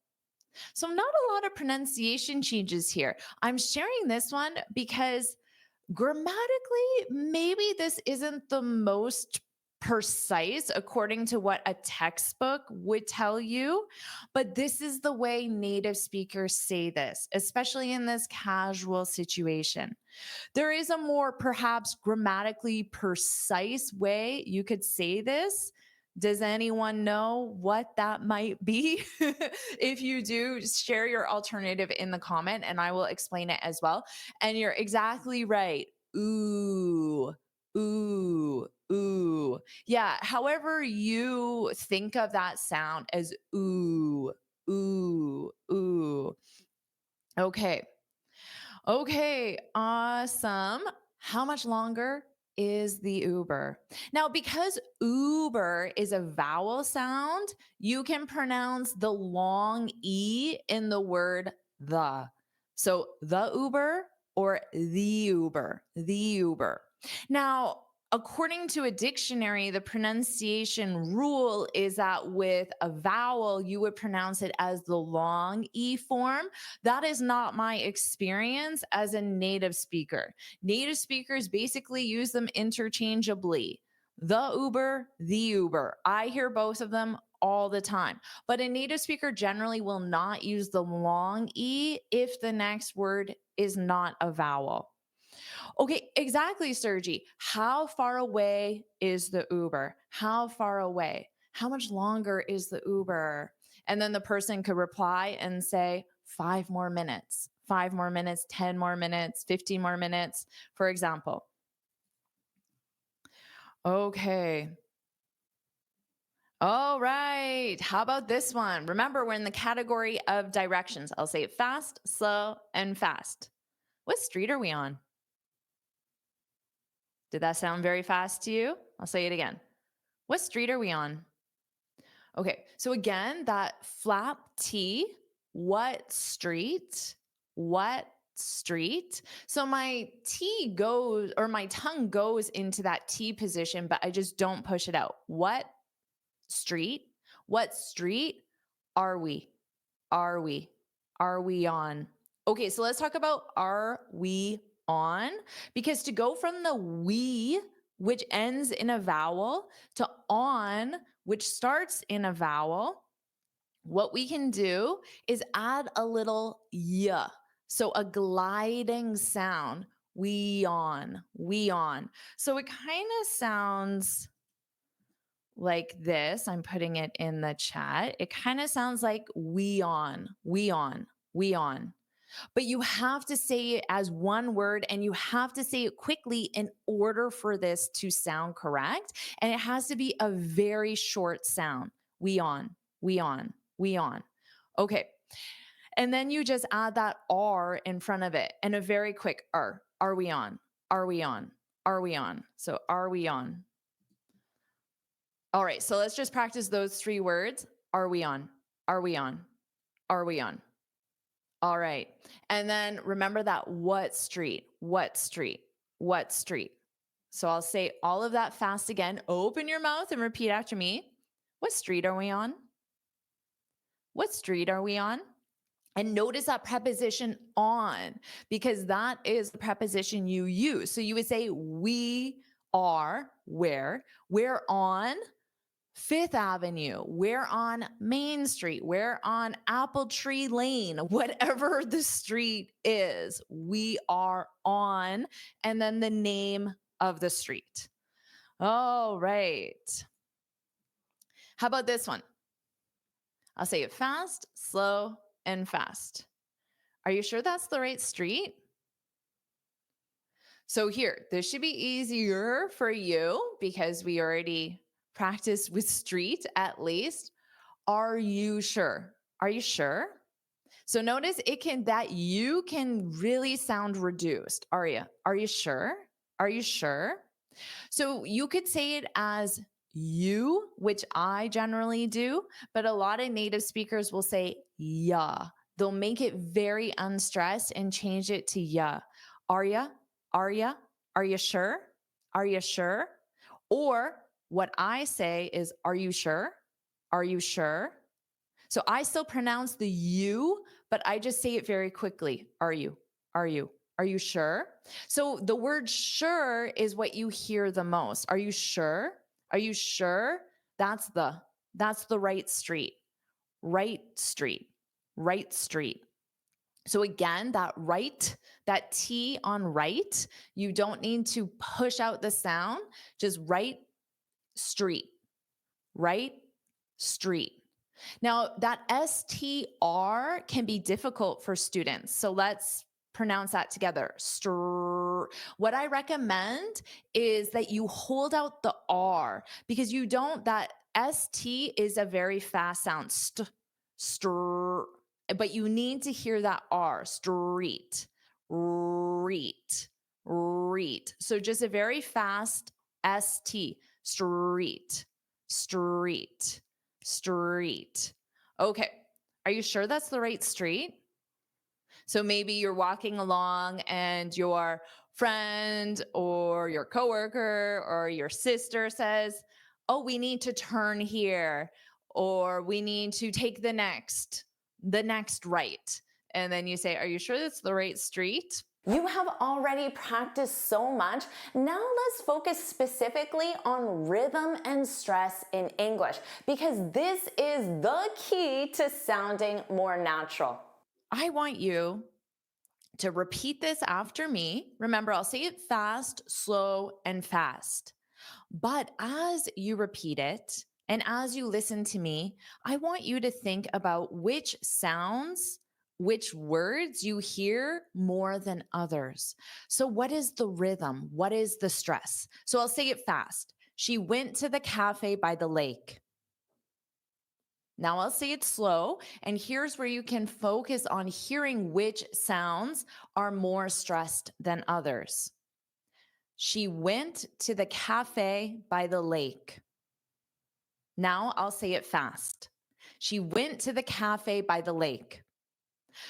So, not a lot of pronunciation changes here. I'm sharing this one because grammatically, maybe this isn't the most precise according to what a textbook would tell you, but this is the way native speakers say this, especially in this casual situation. There is a more perhaps grammatically precise way you could say this. Does anyone know what that might be? If you do, share your alternative in the comment and I will explain it as well. And you're exactly right. Ooh, ooh, ooh. Yeah, however you think of that sound as ooh, ooh, ooh. Okay. Okay, awesome. How much longer is the Uber? Now, because Uber is a vowel sound, you can pronounce the long E in the word the. So the Uber or the Uber, the Uber. Now, according to a dictionary, the pronunciation rule is that with a vowel, you would pronounce it as the long E form. That is not my experience as a native speaker. Native speakers basically use them interchangeably. The Uber, the Uber. I hear both of them all the time. But a native speaker generally will not use the long E if the next word is not a vowel. Okay, exactly, Sergi. How far away is the Uber? How far away? How much longer is the Uber? And then the person could reply and say, 5 more minutes, 5 more minutes, 10 more minutes, 15 more minutes, for example. Okay. All right. How about this one? Remember, we're in the category of directions. I'll say it fast, slow, and fast. What street are we on? Did that sound very fast to you? I'll say it again. What street are we on? Okay, so again, that flap T, what street? What street? So my T goes, or my tongue goes into that T position, but I just don't push it out. What street? What street are we? Are we? Are we on? Okay, so let's talk about are we on? Because to go from the we, which ends in a vowel, to on, which starts in a vowel, what we can do is add a little y. So a gliding sound. We on, we on. So it kind of sounds like this. I'm putting it in the chat. It kind of sounds like we on, we on, we on. But you have to say it as one word and you have to say it quickly in order for this to sound correct. And it has to be a very short sound. We on, we on, we on. Okay. And then you just add that R in front of it and a very quick R. Are we on? Are we on? Are we on? So are we on? All right, so let's just practice those 3 words. Are we on? Are we on? Are we on? All right. And then remember that what street? What street? What street? So I'll say all of that fast again. Open your mouth and repeat after me. What street are we on? What street are we on? And notice that preposition on, because that is the preposition you use. So you would say, we are where? We're on Fifth Avenue, we're on Main Street, we're on Apple Tree Lane, whatever the street is, we are on, and then the name of the street. All right. How about this one? I'll say it fast, slow, and fast. Are you sure that's the right street? So here, this should be easier for you because we already practiced with street at least. Are you sure? Are you sure? So notice that you can really sound reduced. Are you? Are you sure? Are you sure? So you could say it as you, which I generally do, but a lot of native speakers will say yeah. They'll make it very unstressed and change it to yeah. Are ya? Are ya? Are you sure? Are you sure? Or what I say is, are you sure? Are you sure? So I still pronounce the you, but I just say it very quickly. Are you? Are you? Are you sure? So the word sure is what you hear the most. Are you sure? Are you sure? That's the right street. Right street. Right street. So again, that T on right, you don't need to push out the sound, just right street. Right street. Now, that STR can be difficult for students. So let's pronounce that together. What I recommend is that you hold out the R because that ST is a very fast sound. But you need to hear that R, street, reet, reet. So just a very fast ST, street, street, street. Okay. Are you sure that's the right street? So maybe you're walking along and your friend or your coworker or your sister says, "Oh, we need to turn here," or "We need to take the next right." And then you say, "Are you sure that's the right street?" You have already practiced so much. Now let's focus specifically on rhythm and stress in English because this is the key to sounding more natural. I want you to repeat this after me. Remember, I'll say it fast, slow, and fast. But as you repeat it and as you listen to me, I want you to think about which sounds, which words you hear more than others. So, what is the rhythm? What is the stress? So, I'll say it fast. She went to the cafe by the lake. Now I'll say it slow, and here's where you can focus on hearing which sounds are more stressed than others. She went to the cafe by the lake. Now I'll say it fast. She went to the cafe by the lake.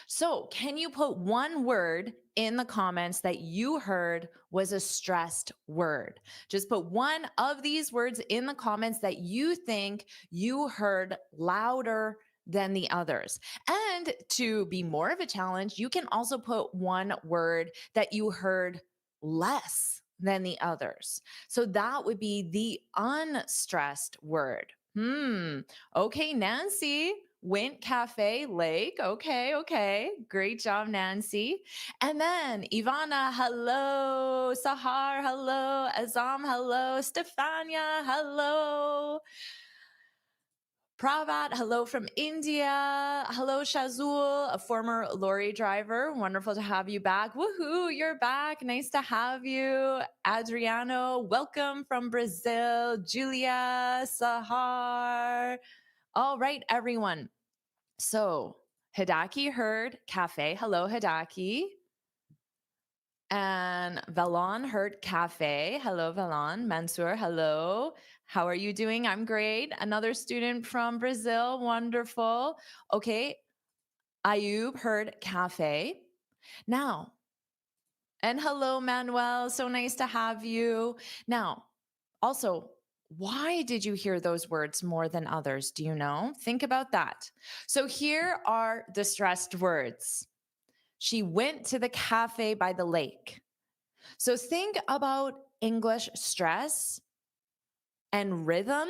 So, can you put one word in the comments that you heard was a stressed word? Just put one of these words in the comments that you think you heard louder than the others. And to be more of a challenge, you can also put one word that you heard less than the others. So that would be the unstressed word. Okay, Nancy. Went cafe, lake. Okay, okay. Great job, Nancy. And then Ivana, hello. Sahar, hello. Azam, hello. Stefania, hello. Pravat, hello from India. Hello, Shazul, a former lorry driver. Wonderful to have you back. Woohoo, you're back. Nice to have you. Adriano, welcome from Brazil. Julia, Sahar. All right, everyone. So Hidaki heard cafe. Hello, Hidaki. And Valon heard cafe. Hello, Valon. Mansour, hello. How are you doing? I'm great. Another student from Brazil. Wonderful. Okay. Ayub heard cafe. Now, and hello, Manuel. So nice to have you. Now, also, why did you hear those words more than others? Do you know? Think about that. So here are the stressed words. She went to the cafe by the lake. So think about English stress and rhythm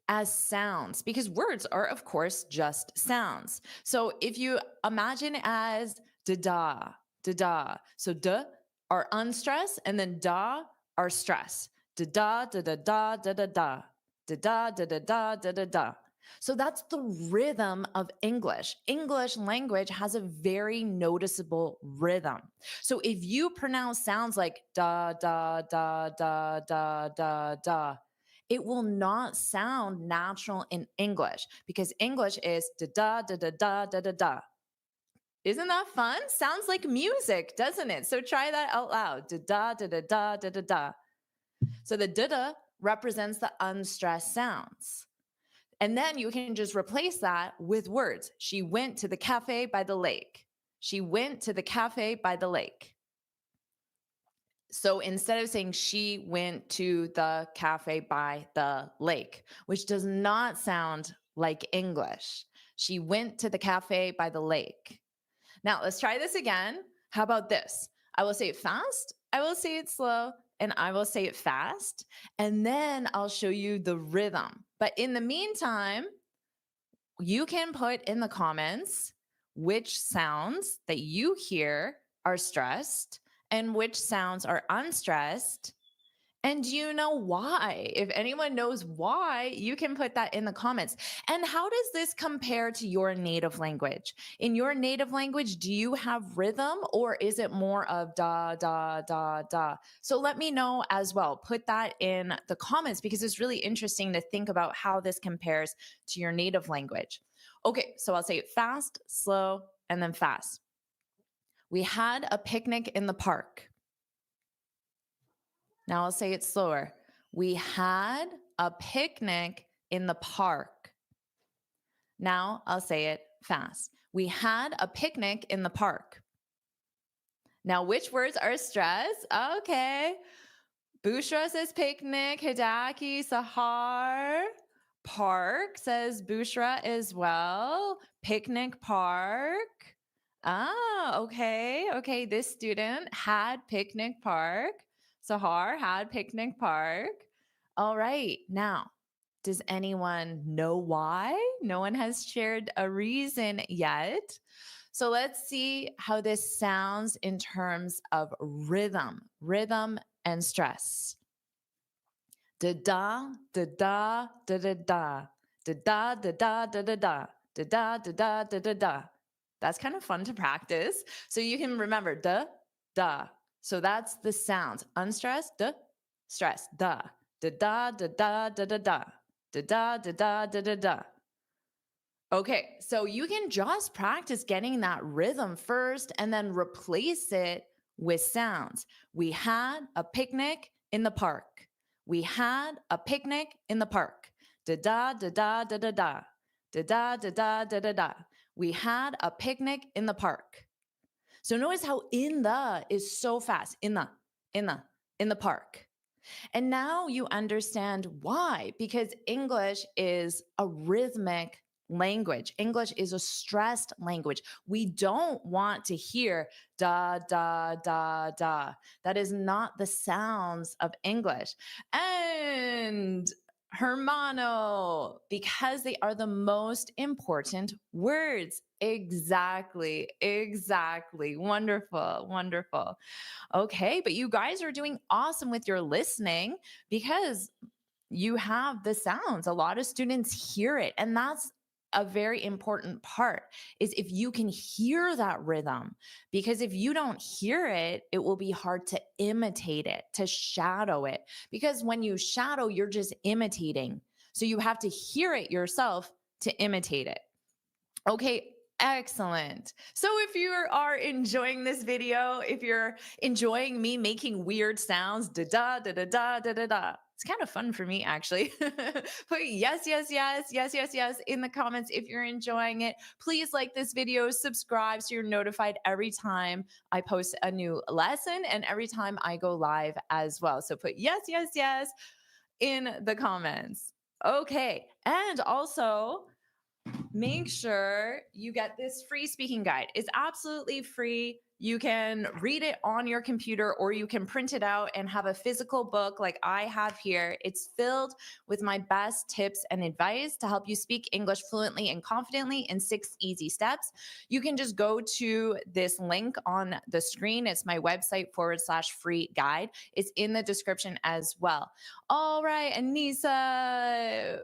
as sounds because words are, of course, just sounds. So if you imagine as da, da, da. So da are unstressed and then da are stress. Da, da, da, da, da, da, da. Da, da, da, da, da, da, da. So that's the rhythm of English. English language has a very noticeable rhythm. So if you pronounce sounds like da, da, da, da, da, da, da, it will not sound natural in English because English is da, da, da, da, da, da, da. Isn't that fun? Sounds like music, doesn't it? So try that out loud. Da, da, da, da, da, da, da. So the da represents the unstressed sounds. And then you can just replace that with words. She went to the cafe by the lake. She went to the cafe by the lake. So instead of saying she went to the cafe by the lake, which does not sound like English, she went to the cafe by the lake. Now let's try this again. How about this? I will say it fast, I will say it slow, and I will say it fast, and then I'll show you the rhythm. But in the meantime, you can put in the comments which sounds that you hear are stressed and which sounds are unstressed. And do you know why? If anyone knows why, you can put that in the comments. And how does this compare to your native language? In your native language, do you have rhythm or is it more of da, da, da, da? So let me know as well. Put that in the comments because it's really interesting to think about how this compares to your native language. Okay, so I'll say it fast, slow, and then fast. We had a picnic in the park. Now I'll say it slower. We had a picnic in the park. Now I'll say it fast. We had a picnic in the park. Now, which words are stressed? Okay. Bushra says picnic. Hidaki, Sahar. Park says Bushra as well. Picnic park. Ah, okay. Okay. This student had picnic park. Sahar had picnic park. All right. Now, does anyone know why? No one has shared a reason yet. So let's see how this sounds in terms of rhythm and stress. Da da da da da da da da da da da da da da da da da da da da. That's kind of fun to practice. So you can remember da da. So that's the sounds. Unstressed, da, stress, da da da da da da da da da da da da da da. Okay, so you can just practice getting that rhythm first and then replace it with sounds. We had a picnic in the park. We had a picnic in the park. Da da da da da da da. Da da da da da da da. We had a picnic in the park. So notice how in the is so fast. In the park. And now you understand why, because English is a rhythmic language. English is a stressed language. We don't want to hear da, da, da, da. That is not the sounds of English. And Hermano, because they are the most important words. Exactly. Wonderful, wonderful. Okay, but you guys are doing awesome with your listening because you have the sounds. A lot of students hear it, and that's a very important part is if you can hear that rhythm, because if you don't hear it, it will be hard to imitate it, to shadow it, because when you shadow, you're just imitating. So you have to hear it yourself to imitate it. Okay, excellent. So if you are enjoying this video, if you're enjoying me making weird sounds, da da da da da da da da, it's kind of fun for me actually. Put yes, yes, yes, yes, yes, yes in the comments if you're enjoying it. Please like this video, subscribe so you're notified every time I post a new lesson and every time I go live as well. So put yes, yes, yes in the comments. Okay, and also, make sure you get this free speaking guide. It's absolutely free. You can read it on your computer or you can print it out and have a physical book like I have here. It's filled with my best tips and advice to help you speak English fluently and confidently in 6 easy steps. You can just go to this link on the screen. It's my website /free guide. It's in the description as well. All right, Anissa,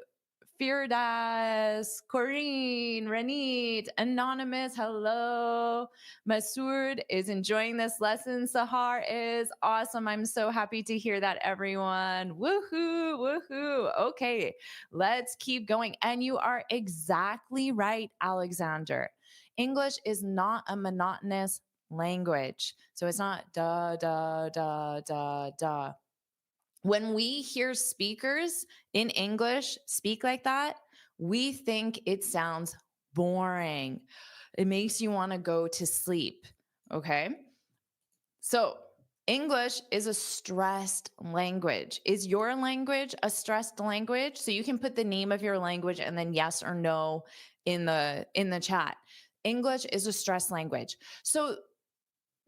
Firdas, Corrine, Ranit, Anonymous, hello. Masood is enjoying this lesson. Sahar is awesome. I'm so happy to hear that, everyone. Woohoo, woohoo. Okay, let's keep going. And you are exactly right, Alexander. English is not a monotonous language. So it's not da, da, da, da, da. When we hear speakers in English speak like that, we think it sounds boring. It makes you want to go to sleep. Okay. So, English is a stressed language. Is your language a stressed language? So you can put the name of your language and then yes or no in the chat. English is a stressed language. So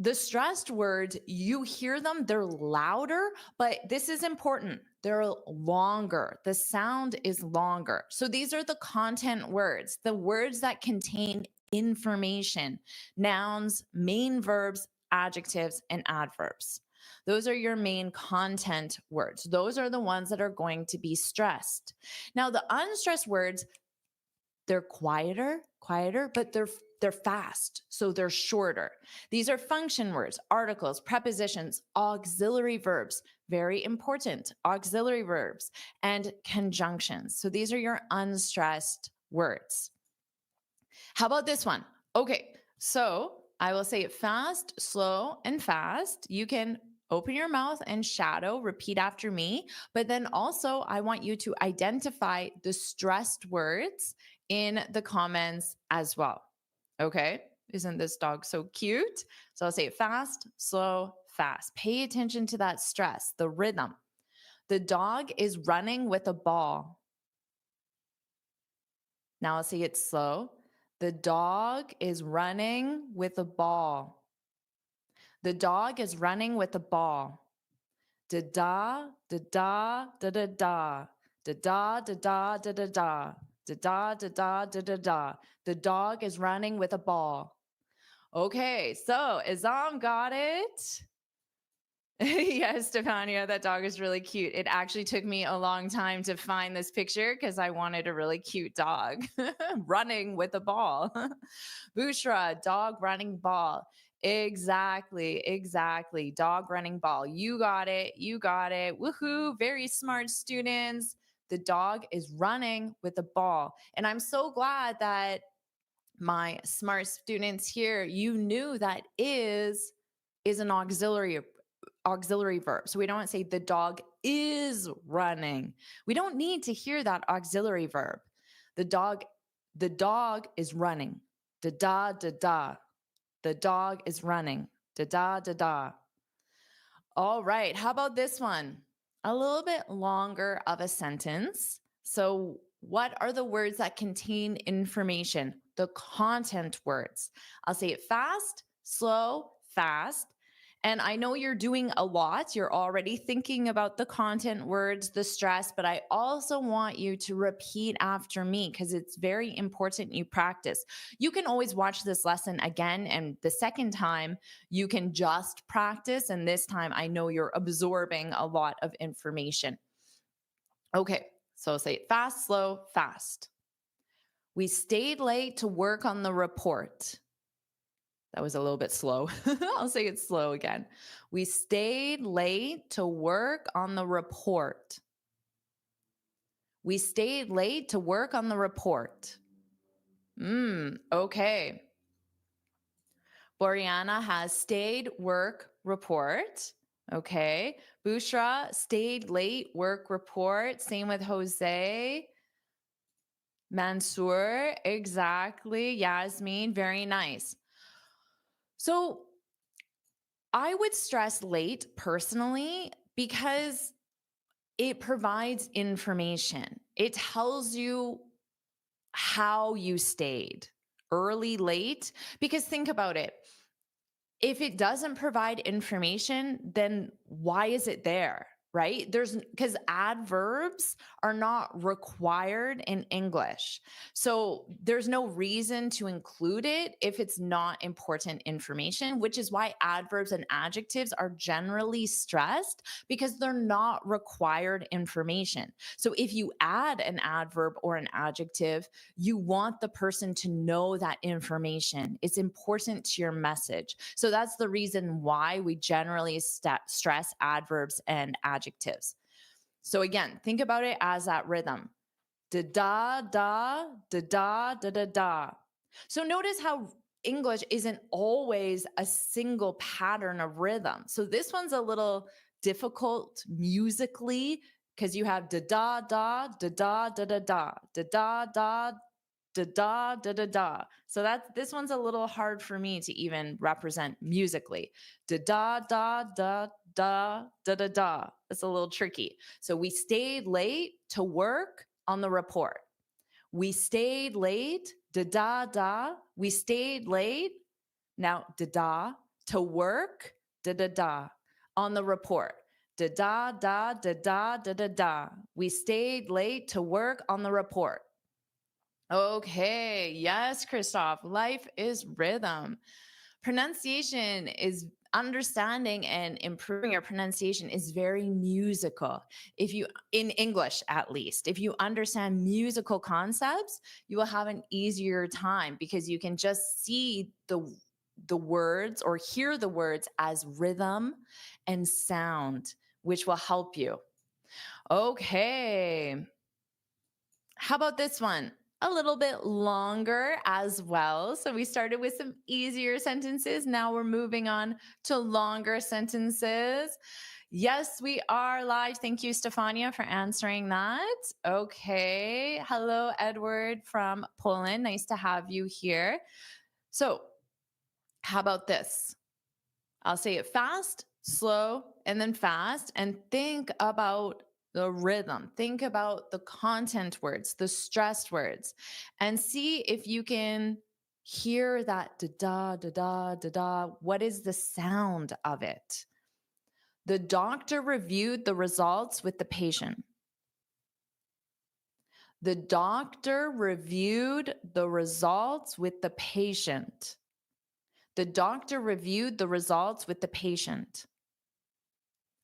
The stressed words, you hear them, they're louder, but this is important. They're longer. The sound is longer. So these are the content words, the words that contain information, nouns, main verbs, adjectives, and adverbs. Those are your main content words. Those are the ones that are going to be stressed. Now, the unstressed words, they're quieter, but they're fast, so they're shorter. These are function words, articles, prepositions, auxiliary verbs, very important, auxiliary verbs, and conjunctions. So these are your unstressed words. How about this one? Okay, so I will say it fast, slow, and fast. You can open your mouth and shadow, repeat after me. But then also, I want you to identify the stressed words in the comments as well. Okay, isn't this dog so cute? So I'll say it fast, slow, fast. Pay attention to that stress, the rhythm. The dog is running with a ball. Now I'll say it slow. The dog is running with a ball. The dog is running with a ball. Da da da da da da da da da da da da da da da da da da da da. The dog is running with a ball. Okay, so Izam got it. Yes, Stefania, that dog is really cute. It actually took me a long time to find this picture because I wanted a really cute dog running with a ball. Bushra, dog running ball. Exactly. Dog running ball. You got it. Woohoo. Very smart students. The dog is running with a ball. And I'm so glad that my smart students here, you knew that is an auxiliary verb. So we don't say the dog is running. We don't need to hear that auxiliary verb. The dog is running. Da da da da. The dog is running. Da da da da. All right, how about this one? A little bit longer of a sentence. So what are the words that contain information? The content words. I'll say it fast, slow, fast. And I know you're doing a lot. You're already thinking about the content words, the stress, but I also want you to repeat after me because it's very important you practice. You can always watch this lesson again, and the second time you can just practice. And this time I know you're absorbing a lot of information. Okay, so say it fast, slow, fast. We stayed late to work on the report. That was a little bit slow. I'll say it slow again. We stayed late to work on the report. We stayed late to work on the report. Okay. Boriana has stayed work report. Okay. Bushra, stayed late work report. Same with Jose. Mansoor, exactly. Yasmin, very nice. So I would stress late personally because it provides information. It tells you how you stayed early, late, because think about it. If it doesn't provide information, then why is it there? Right? Because adverbs are not required in English. So there's no reason to include it if it's not important information, which is why adverbs and adjectives are generally stressed because they're not required information. So if you add an adverb or an adjective, you want the person to know that information. It's important to your message. So that's the reason why we generally stress adverbs and adjectives. So again, think about it as that rhythm. Da da da da da da da da. So notice how English isn't always a single pattern of rhythm. So this one's a little difficult musically because you have da da da da da da da da da da da da da da da da. So this one's a little hard for me to even represent musically. Da da da da da da da da. It's a little tricky. So we stayed late to work on the report. We stayed late. Da da da. We stayed late. Now da da to work, da da da. On the report, da da da da da da da da. We stayed late to work on the report. Okay, yes, Christoph, life is rhythm. Pronunciation is understanding and improving your pronunciation is very musical. If you, in English at least, if you understand musical concepts, you will have an easier time because you can just see the words or hear the words as rhythm and sound, which will help you. Okay. How about this one? A little bit longer as well. So we started with some easier sentences. Now we're moving on to longer sentences. Yes, we are live. Thank you, Stefania, for answering that. Okay. Hello, Edward from Poland. Nice to have you here. So, how about this? I'll say it fast, slow, and then fast, and think about the rhythm. Think about the content words, the stressed words, and see if you can hear that da da da da da da. What is the sound of it? The doctor reviewed the results with the patient. The doctor reviewed the results with the patient. The doctor reviewed the results with the patient.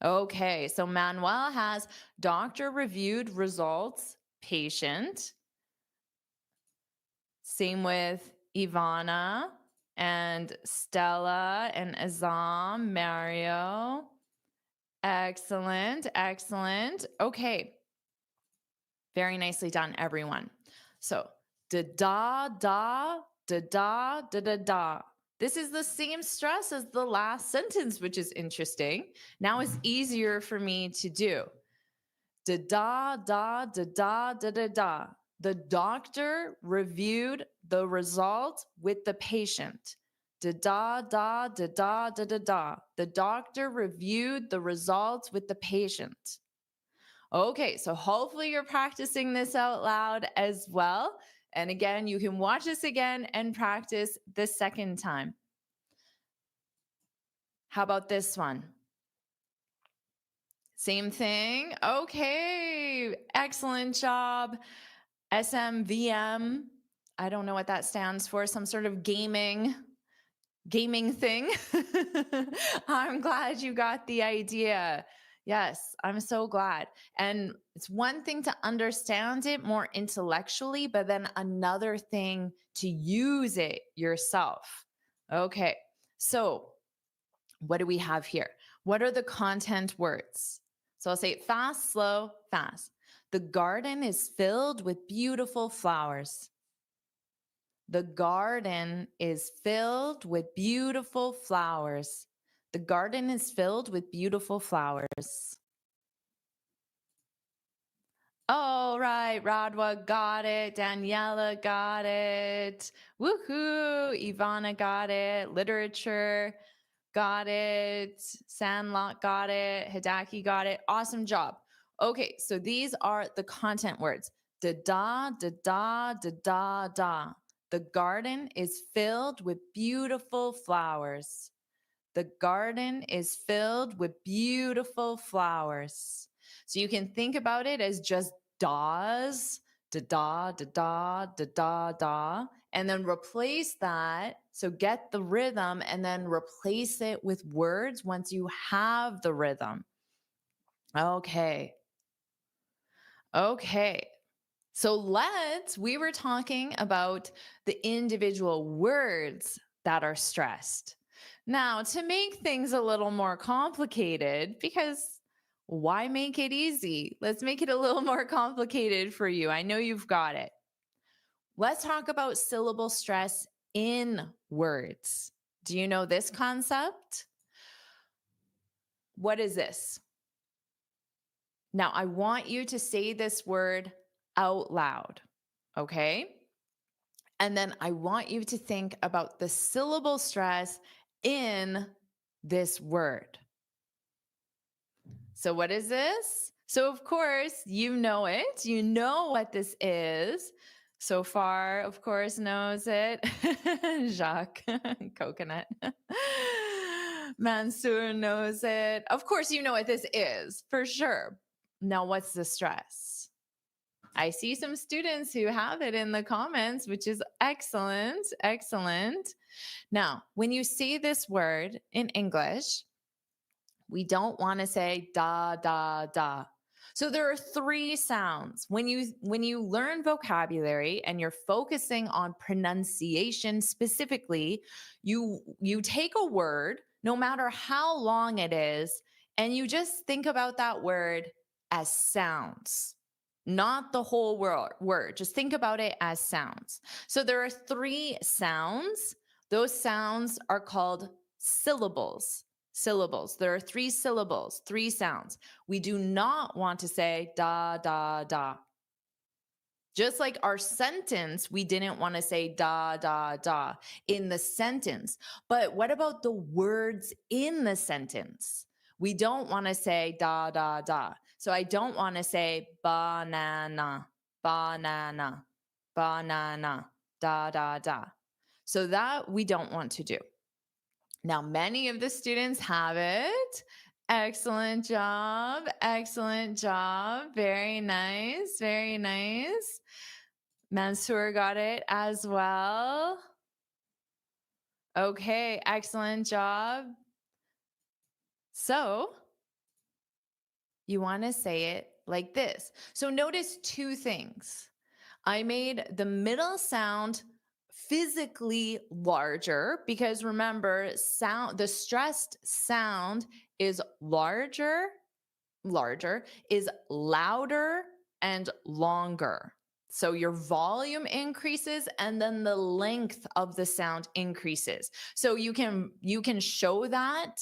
Okay, so Manuel has doctor reviewed results, patient. Same with Ivana and Stella and Azam, Mario. Excellent, excellent. Okay, very nicely done, everyone. So, da da da da da da da da. This is the same stress as the last sentence, which is interesting. Now it's easier for me to do. Da da da da da da da da. The doctor reviewed the result with the patient. Da da da da da da da da. The doctor reviewed the results with the patient. Okay, so hopefully you're practicing this out loud as well. And again, you can watch this again and practice the second time. How about this one? Same thing. Okay, excellent job. SMVM. I don't know what that stands for, some sort of gaming thing. I'm glad you got the idea. Yes, I'm so glad. And it's one thing to understand it more intellectually, but then another thing to use it yourself. Okay, so what do we have here? What are the content words? So I'll say it fast, slow, fast. The garden is filled with beautiful flowers. The garden is filled with beautiful flowers. The garden is filled with beautiful flowers. All right, Radwa got it. Daniela got it. Woohoo! Ivana got it. Literature got it. Sandlot got it. Hidaki got it. Awesome job. Okay, so these are the content words. Da da da da da da da. The garden is filled with beautiful flowers. The garden is filled with beautiful flowers. So you can think about it as just da's, da da da da da da da, and then replace that. So get the rhythm and then replace it with words once you have the rhythm. Okay. Okay. So we were talking about the individual words that are stressed. Now, to make things a little more complicated, because why make it easy? Let's make it a little more complicated for you. I know you've got it. Let's talk about syllable stress in words. Do you know this concept? What is this? Now, I want you to say this word out loud, okay? And then I want you to think about the syllable stress in this word. So what is this? So of course, you know it. You know what this is. So far, of course, knows it. Jacques, coconut. Mansoor knows it. Of course, you know what this is for sure. Now, what's the stress? I see some students who have it in the comments, which is excellent. Excellent. Now, when you see this word in English, we don't want to say da, da, da. So there are three sounds. When you learn vocabulary and you're focusing on pronunciation specifically, you take a word, no matter how long it is, and you just think about that word as sounds. Not the whole word. Just think about it as sounds. So there are three sounds. Those sounds are called syllables. Syllables. There are three syllables, three sounds. We do not want to say da, da, da. Just like our sentence, we didn't want to say da, da, da in the sentence. But what about the words in the sentence? We don't want to say da, da, da. So I don't want to say banana, banana, banana, da, da, da. So that we don't want to do. Now, many of the students have it. Excellent job. Excellent job. Very nice. Very nice. Mansoor got it as well. Okay, excellent job. So, you want to say it like this. So, notice two things. I made the middle sound physically larger because remember, the stressed sound is larger, is louder and longer. So your volume increases and then the length of the sound increases. So you can show that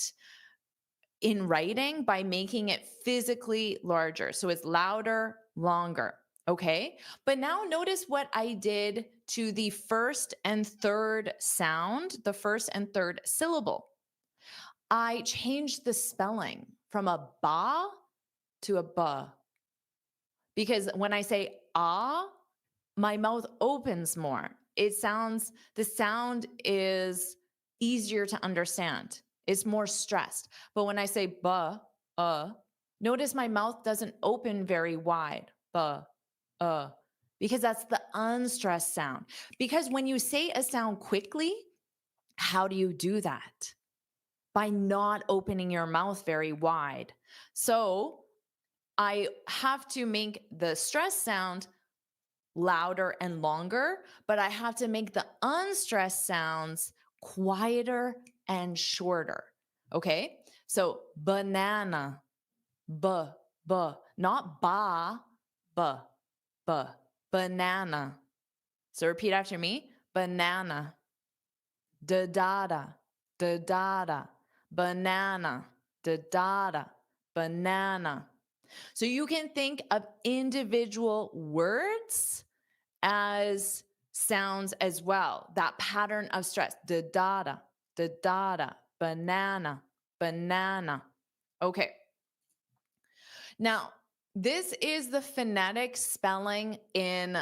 in writing by making it physically larger. So it's louder, longer. Okay. But now notice what I did to the first and third sound, the first and third syllable. I changed the spelling from a ba to a ba. Because when I say ah, my mouth opens more. The sound is easier to understand. It's more stressed. But when I say ba, notice my mouth doesn't open very wide. Ba, because that's the unstressed sound. Because when you say a sound quickly, how do you do that? By not opening your mouth very wide. So I have to make the stress sound louder and longer, but I have to make the unstressed sounds quieter and shorter. Okay? So banana, b, not ba, b, banana. So repeat after me. Banana, da da da, banana, da da, banana. So you can think of individual words as sounds as well. That pattern of stress. Da da, banana, banana. Okay. Now, this is the phonetic spelling in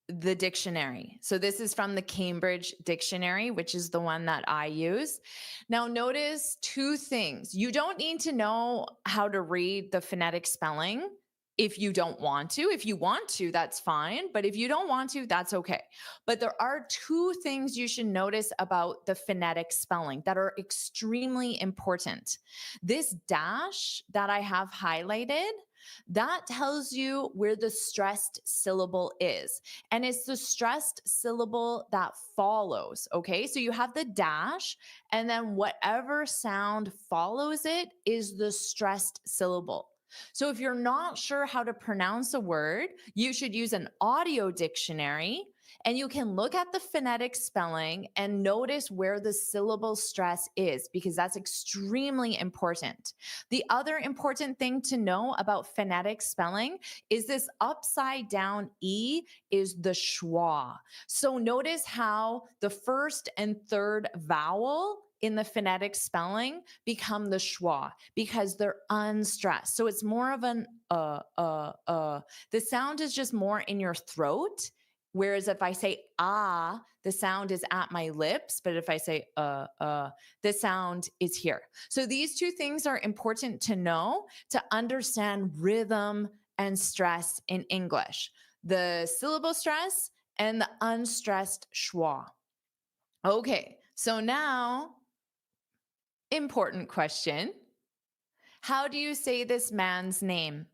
the dictionary. So this is from the Cambridge Dictionary, which is the one that I use. Now notice two things. You don't need to know how to read the phonetic spelling if you don't want to. If you want to, that's fine. But if you don't want to, that's okay. But there are two things you should notice about the phonetic spelling that are extremely important. This dash that I have highlighted, that tells you where the stressed syllable is. And it's the stressed syllable that follows. Okay. So you have the dash, and then whatever sound follows it is the stressed syllable. So if you're not sure how to pronounce a word, you should use an audio dictionary and you can look at the phonetic spelling and notice where the syllable stress is, because that's extremely important. The other important thing to know about phonetic spelling is this upside down E is the schwa. So notice how the first and third vowel in the phonetic spelling become the schwa because they're unstressed. So it's more of an The sound is just more in your throat Whereas if I say ah, the sound is at my lips, but if I say the sound is here. So these two things are important to know to understand rhythm and stress in English. The syllable stress and the unstressed schwa. Okay, so now, important question. How do you say this man's name?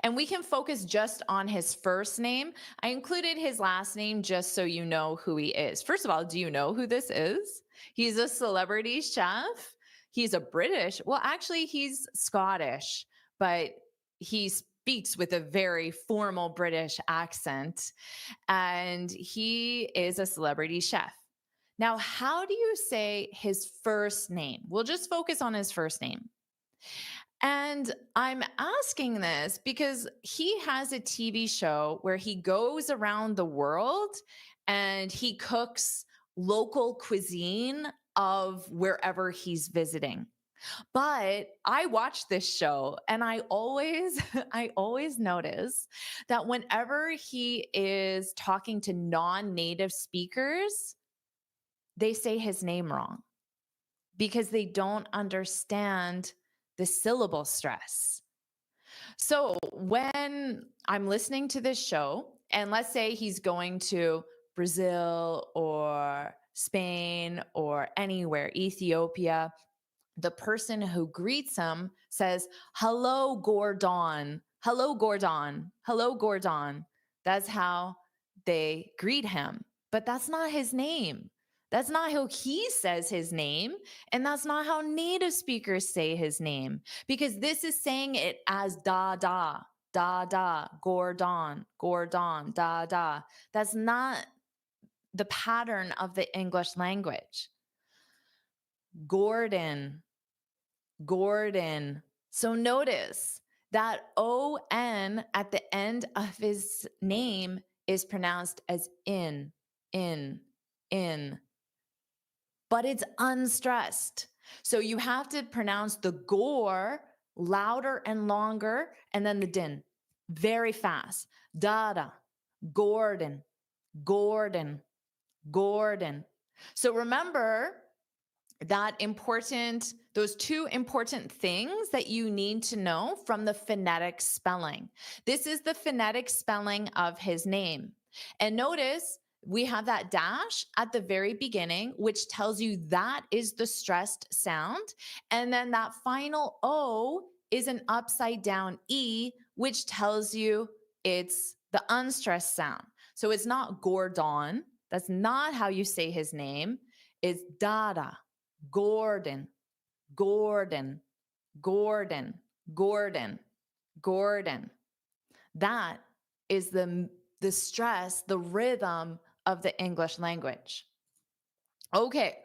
And we can focus just on his first name. I included his last name just so you know who he is. First of all, do you know who this is? He's a celebrity chef. He's a British, well, actually, he's Scottish, but he speaks with a very formal British accent. And he is a celebrity chef. Now, how do you say his first name? We'll just focus on his first name. And I'm asking this because he has a TV show where he goes around the world and he cooks local cuisine of wherever he's visiting. But I watch this show and I always I always notice that whenever he is talking to non-native speakers, they say his name wrong because they don't understand the syllable stress. So when I'm listening to this show, and let's say he's going to Brazil or Spain or anywhere, Ethiopia, the person who greets him says, "Hello, Gordon. Hello, Gordon. Hello, Gordon." That's how they greet him. But that's not his name. That's not how he says his name. And that's not how native speakers say his name, because this is saying it as da da, da da, Gordon, Gordon, da da. That's not the pattern of the English language. Gordon, Gordon. So notice that ON at the end of his name is pronounced as in, in, but it's unstressed. So you have to pronounce the gore louder and longer, and then the din very fast. Dada, Gordon, Gordon, Gordon. So remember those two important things that you need to know from the phonetic spelling. This is the phonetic spelling of his name. And notice we have that dash at the very beginning, which tells you that is the stressed sound. And then that final O is an upside down E, which tells you it's the unstressed sound. So it's not Gordon. That's not how you say his name. It's Dada, Gordon, Gordon, Gordon, Gordon, Gordon. That is the stress, the rhythm of the English language. Okay,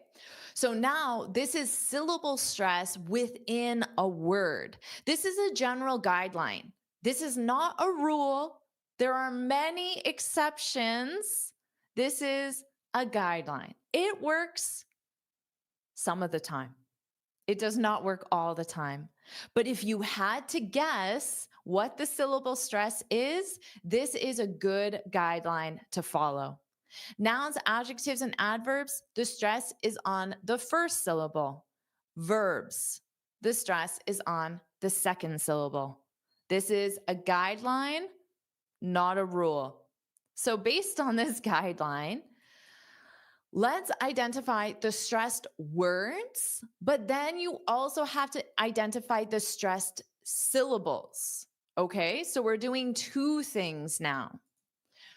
so now this is syllable stress within a word. This is a general guideline. This is not a rule. There are many exceptions. This is a guideline. It works some of the time. It does not work all the time. But if you had to guess what the syllable stress is, this is a good guideline to follow. Nouns, adjectives, and adverbs, the stress is on the first syllable. Verbs, the stress is on the second syllable. This is a guideline, not a rule. So based on this guideline, let's identify the stressed words, but then you also have to identify the stressed syllables. Okay, so we're doing two things now.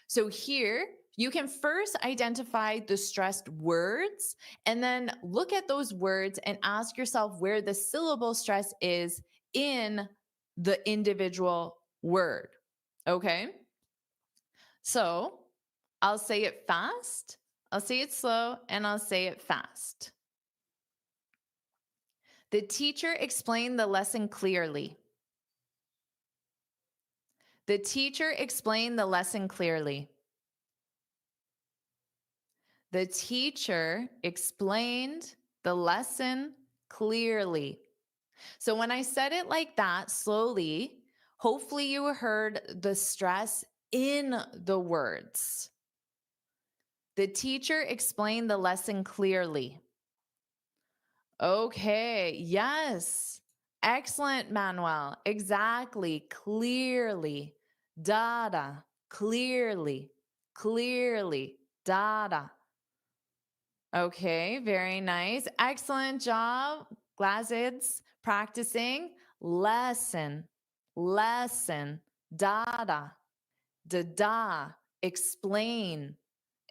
So here, you can first identify the stressed words and then look at those words and ask yourself where the syllable stress is in the individual word. Okay, so I'll say it fast, I'll say it slow, and I'll say it fast. The teacher explained the lesson clearly. The teacher explained the lesson clearly. The teacher explained the lesson clearly. So when I said it like that, slowly, hopefully you heard the stress in the words. The teacher explained the lesson clearly. Okay, yes. Excellent, Manuel. Exactly. Clearly. Dada. Clearly. Clearly. Dada. Okay, very nice. Excellent job. Glazids. Practicing. Lesson. Lesson. Dada. Da. Explain.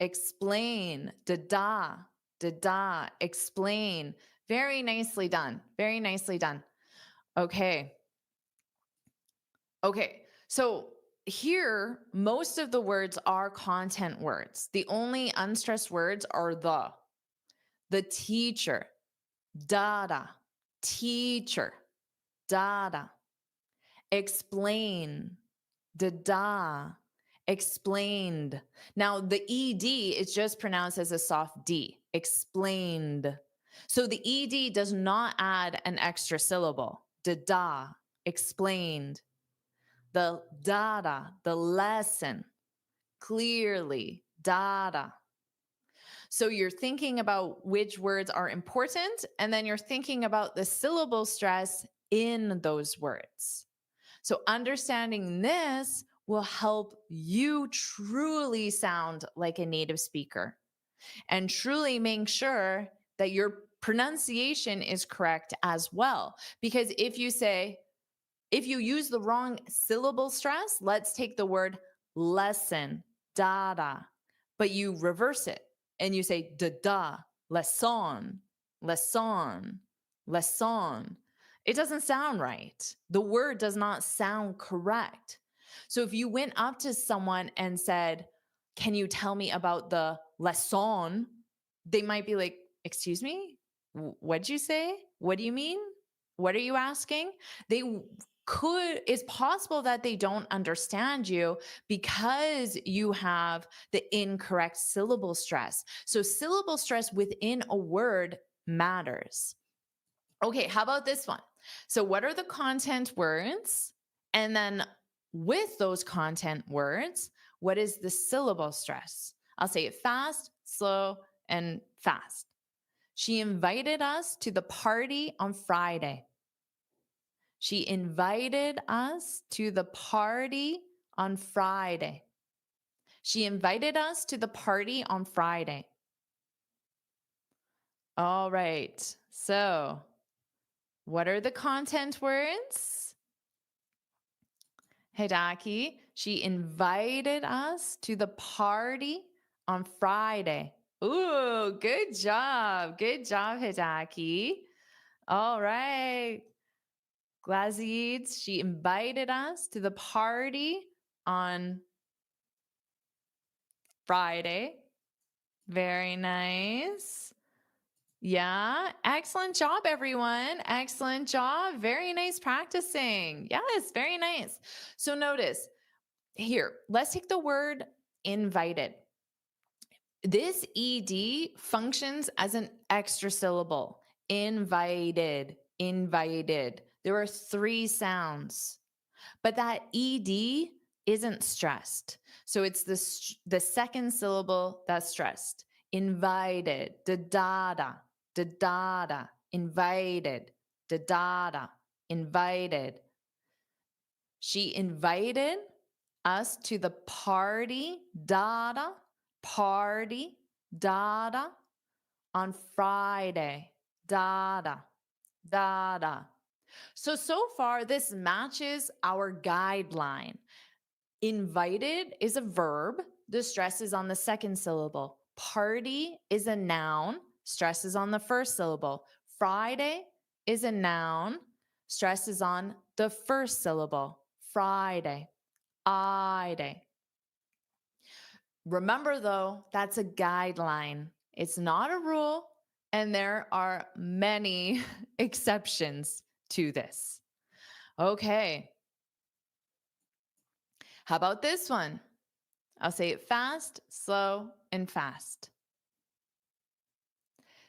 Explain. Da. Da. Explain. Very nicely done. Very nicely done. Okay. Okay. So here, most of the words are content words. The only unstressed words are the teacher, dada, teacher, dada, explain, da, explained. Now, the ED is just pronounced as a soft D, explained. So the ED does not add an extra syllable. Da, explained. The dada, the lesson, clearly, dada. So you're thinking about which words are important, and then you're thinking about the syllable stress in those words. So understanding this will help you truly sound like a native speaker and truly make sure that your pronunciation is correct as well. Because if you use the wrong syllable stress, let's take the word lesson, dada, but you reverse it and you say da, lesson, lesson, lesson. It doesn't sound right. The word does not sound correct. So if you went up to someone and said, "Can you tell me about the lesson?" They might be like, "Excuse me? What'd you say? What do you mean? What are you asking?" It's possible that they don't understand you because you have the incorrect syllable stress. So syllable stress within a word matters. Okay, how about this one? So what are the content words? And then with those content words, what is the syllable stress? I'll say it fast, slow, and fast. She invited us to the party on Friday. She invited us to the party on Friday. She invited us to the party on Friday. All right. So, what are the content words? Hidaki, she invited us to the party on Friday. Ooh, good job. Good job, Hidaki. All right. Glazids, she invited us to the party on Friday. Very nice. Yeah, excellent job, everyone. Excellent job. Very nice practicing. Yes, very nice. So notice here, let's take the word invited. This ED functions as an extra syllable. Invited, invited. There are 3 sounds, but that ED isn't stressed. So it's the second syllable that's stressed. Invited, da-da, da-da, invited, da-da, invited. She invited us to the party, da-da, party, da-da, on Friday, da-da, da-da. So far, this matches our guideline. Invited is a verb. The stress is on the second syllable. Party is a noun. Stress is on the first syllable. Friday is a noun. Stress is on the first syllable. Friday. I-day. Remember, though, that's a guideline. It's not a rule, and there are many exceptions to this. Okay. How about this one? I'll say it fast, slow, and fast.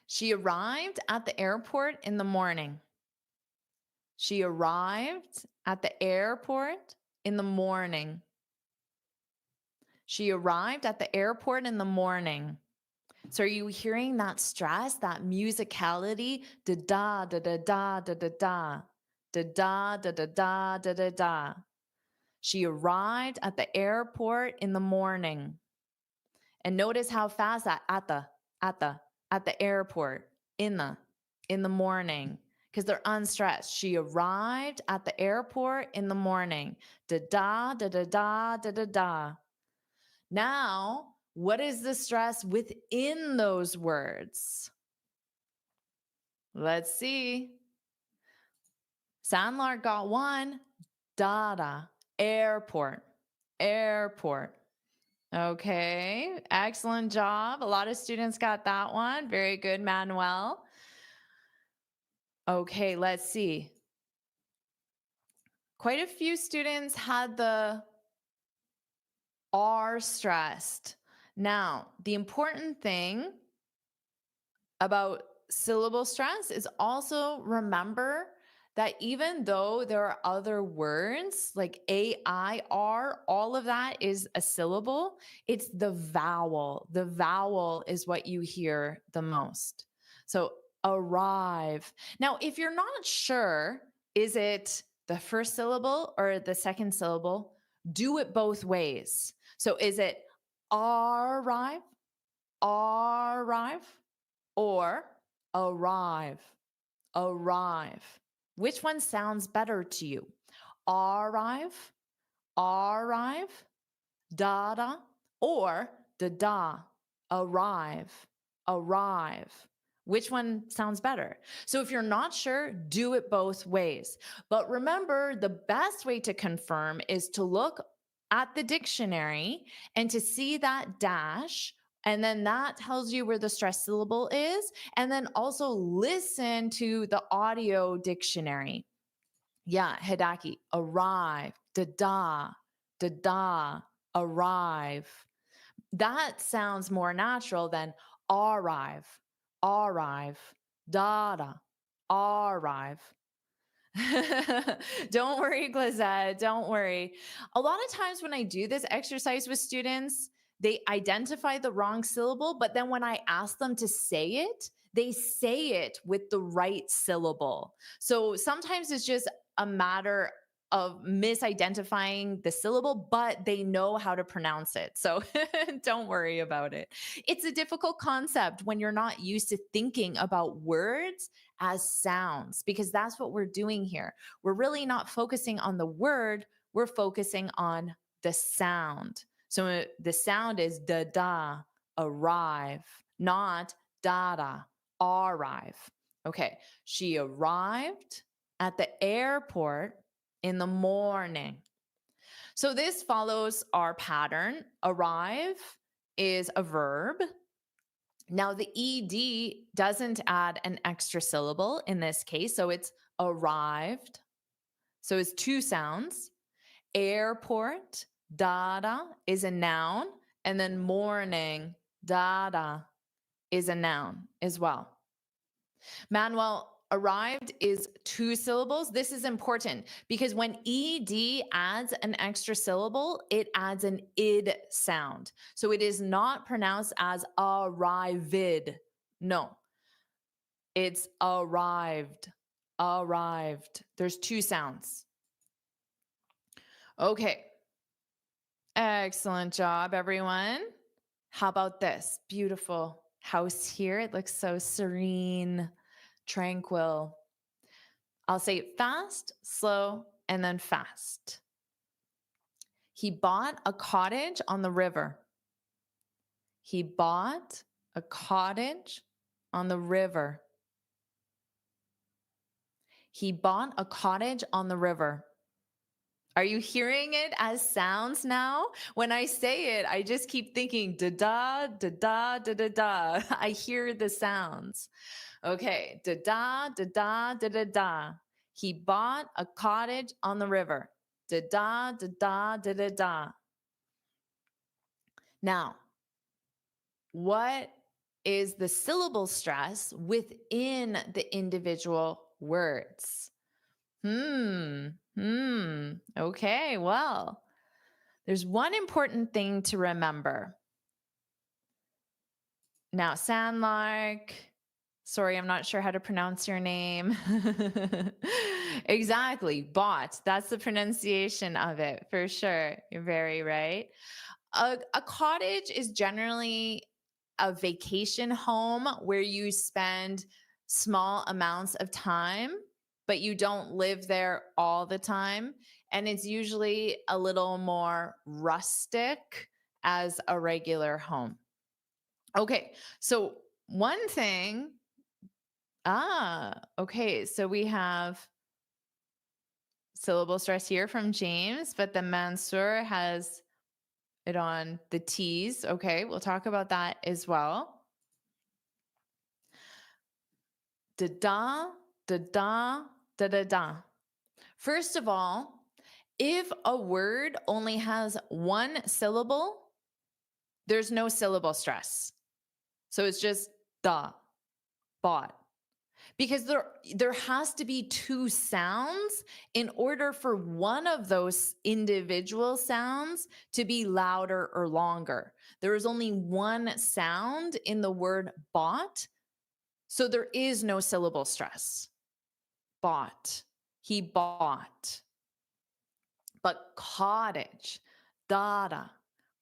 She arrived at the airport in the morning. She arrived at the airport in the morning. She arrived at the airport in the morning. So are you hearing that stress, that musicality? Da da da da da da da da. Da da da da da da da da. She arrived at the airport in the morning. And notice how fast that at the at the airport in the morning because they're unstressed. She arrived at the airport in the morning. Da da da da da da da da. Now, what is the stress within those words? Let's see. Sandlark got one. Dada. Airport. Airport. Okay, excellent job. A lot of students got that one. Very good, Manuel. Okay, let's see. Quite a few students had the R stressed. Now, the important thing about syllable stress is also remember that even though there are other words like AIR, all of that is a syllable, it's the vowel. The vowel is what you hear the most. So arrive. Now, if you're not sure, is it the first syllable or the second syllable? Do it both ways. So is it arrive, arrive, or arrive, arrive? Which one sounds better to you? Arrive, arrive, da, or da, arrive, arrive. Which one sounds better? So if you're not sure, do it both ways. But remember, the best way to confirm is to look at the dictionary and to see that dash. And then that tells you where the stress syllable is. And then also listen to the audio dictionary. Yeah, Hidaki, arrive, da, arrive. That sounds more natural than arrive, arrive, da, arrive. Don't worry, Glazette. Don't worry. A lot of times when I do this exercise with students, they identify the wrong syllable, but then when I ask them to say it, they say it with the right syllable. So sometimes it's just a matter of misidentifying the syllable, but they know how to pronounce it. So don't worry about it. It's a difficult concept when you're not used to thinking about words as sounds, because that's what we're doing here. We're really not focusing on the word, we're focusing on the sound. So the sound is da, arrive, not da, arrive. Okay, she arrived at the airport in the morning. So this follows our pattern. Arrive is a verb. Now, the ED doesn't add an extra syllable in this case, so it's arrived. So it's two sounds. Airport, dada, is a noun, and then morning, dada, is a noun as well. Manuel, arrived is two syllables. This is important because when ED adds an extra syllable, it adds an id sound. So it is not pronounced as arrived. No, it's arrived, arrived. There's two sounds. Okay. Excellent job, everyone. How about this beautiful house here? It looks so serene, tranquil. I'll say fast, slow, and then fast. He bought a cottage on the river. He bought a cottage on the river. He bought a cottage on the river. Are you hearing it as sounds now? When I say it, I just keep thinking da da da da da da. I hear the sounds. Okay, da da da da da da da. He bought a cottage on the river. Da da da da da da da. Now, what is the syllable stress within the individual words? Okay, well, there's one important thing to remember. Now, Sandlark. Sorry, I'm not sure how to pronounce your name. Exactly. Bot. That's the pronunciation of it for sure. You're very right. A cottage is generally a vacation home where you spend small amounts of time, but you don't live there all the time. And it's usually a little more rustic as a regular home. Okay, so one thing, okay, so we have syllable stress here from James, but the Mansour has it on the T's. Okay, we'll talk about that as well. Da da, da da, da da da. First of all, if a word only has one syllable, there's no syllable stress. So it's just da, bought. Because there has to be two sounds in order for one of those individual sounds to be louder or longer. There is only one sound in the word bought, so there is no syllable stress. Bought. He bought. But cottage, dada,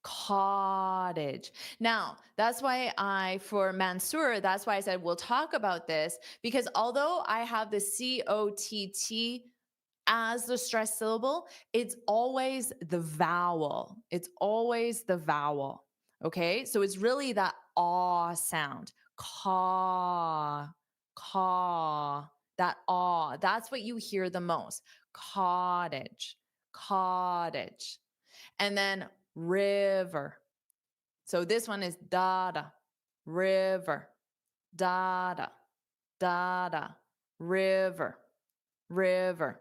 cottage. Now, that's why for Mansour, that's why I said we'll talk about this, because although I have the COTT as the stress syllable, it's always the vowel. It's always the vowel. Okay. So it's really that aw sound. Caw, caw, that aw. That's what you hear the most. Cottage, cottage. And then river. So this one is dada, river, dada, dada, river, river.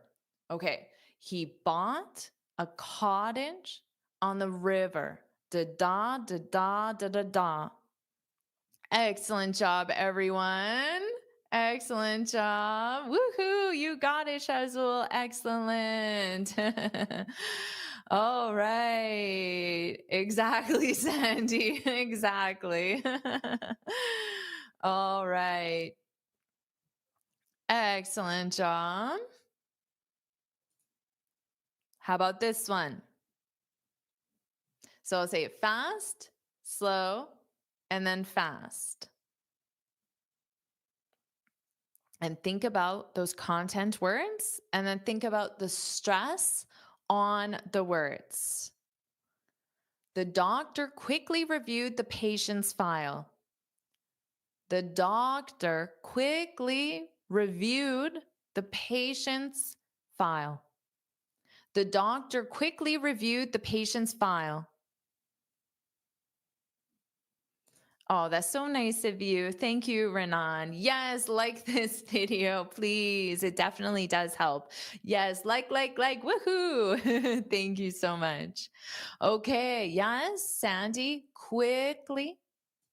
Okay, he bought a cottage on the river. Da da da da da da da. Excellent job, everyone. Excellent job. Woohoo! You got it, Shazul. Excellent. All right. Exactly, Sandy. Exactly. All right. Excellent job. How about this one? So I'll say it fast, slow, and then fast. And think about those content words, and then think about the stress on the words. The doctor quickly reviewed the patient's file. The doctor quickly reviewed the patient's file. The doctor quickly reviewed the patient's file. Oh, that's so nice of you. Thank you, Renan. Yes, like this video, please. It definitely does help. Yes, like, woohoo. Thank you so much. Okay, yes, Sandy, quickly.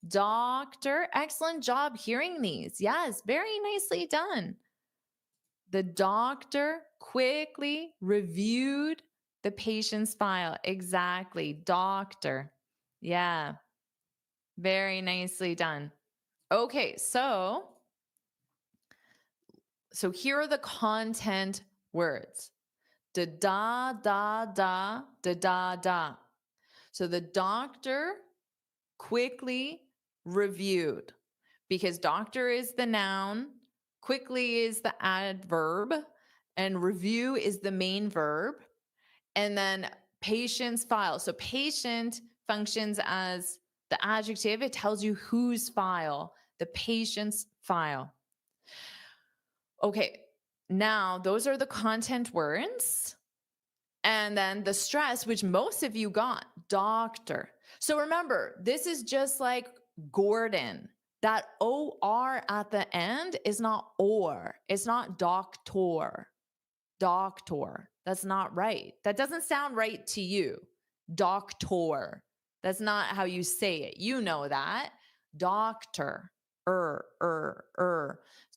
Doctor, excellent job hearing these. Yes, very nicely done. The doctor quickly reviewed the patient's file. Exactly, doctor. Yeah. Very nicely done. Okay, so here are the content words. Da da da da da da da. So the doctor quickly reviewed, because doctor is the noun, quickly is the adverb, and review is the main verb. And then patient's file. So patient functions as the adjective. It tells you whose file, the patient's file. Okay, now those are the content words. And then the stress, which most of you got, doctor. So remember, this is just like Gordon. That OR at the end is not or. It's not doctor. Doctor. That's not right. That doesn't sound right to you. Doctor. That's not how you say it. You know that. Doctor.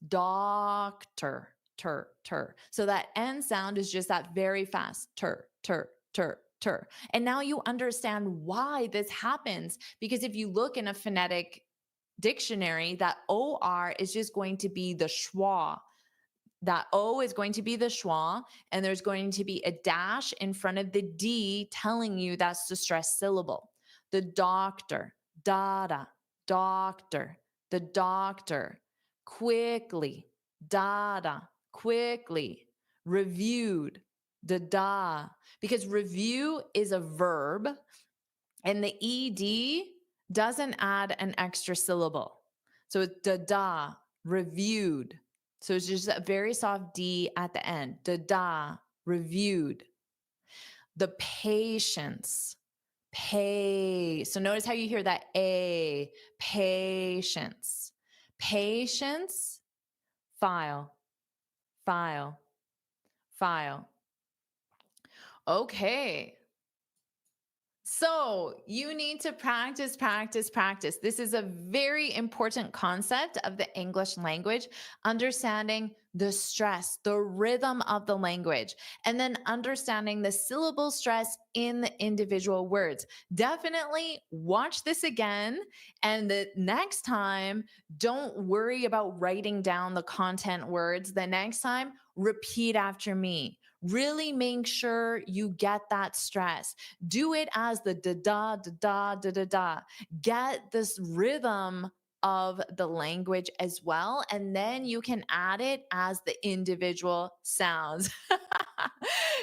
Doctor. So that N sound is just that very fast. And now you understand why this happens. Because if you look in a phonetic dictionary, that OR is just going to be the schwa. That O is going to be the schwa, and there's going to be a dash in front of the D telling you that's the stressed syllable. The doctor, da, doctor, the doctor, quickly, da, quickly, reviewed, da, because review is a verb and the ed doesn't add an extra syllable. So it's da, reviewed. So it's just a very soft D at the end. Da, reviewed. The patience, pay. So notice how you hear that A, patience. Patience, file, file, file. Okay. So you need to practice, practice, practice. This is a very important concept of the English language, understanding the stress, the rhythm of the language, and then understanding the syllable stress in the individual words. Definitely watch this again. And the next time, don't worry about writing down the content words. The next time, repeat after me. Really make sure you get that stress. Do it as the da da da da da da. Get this rhythm of the language as well, and then you can add it as the individual sounds.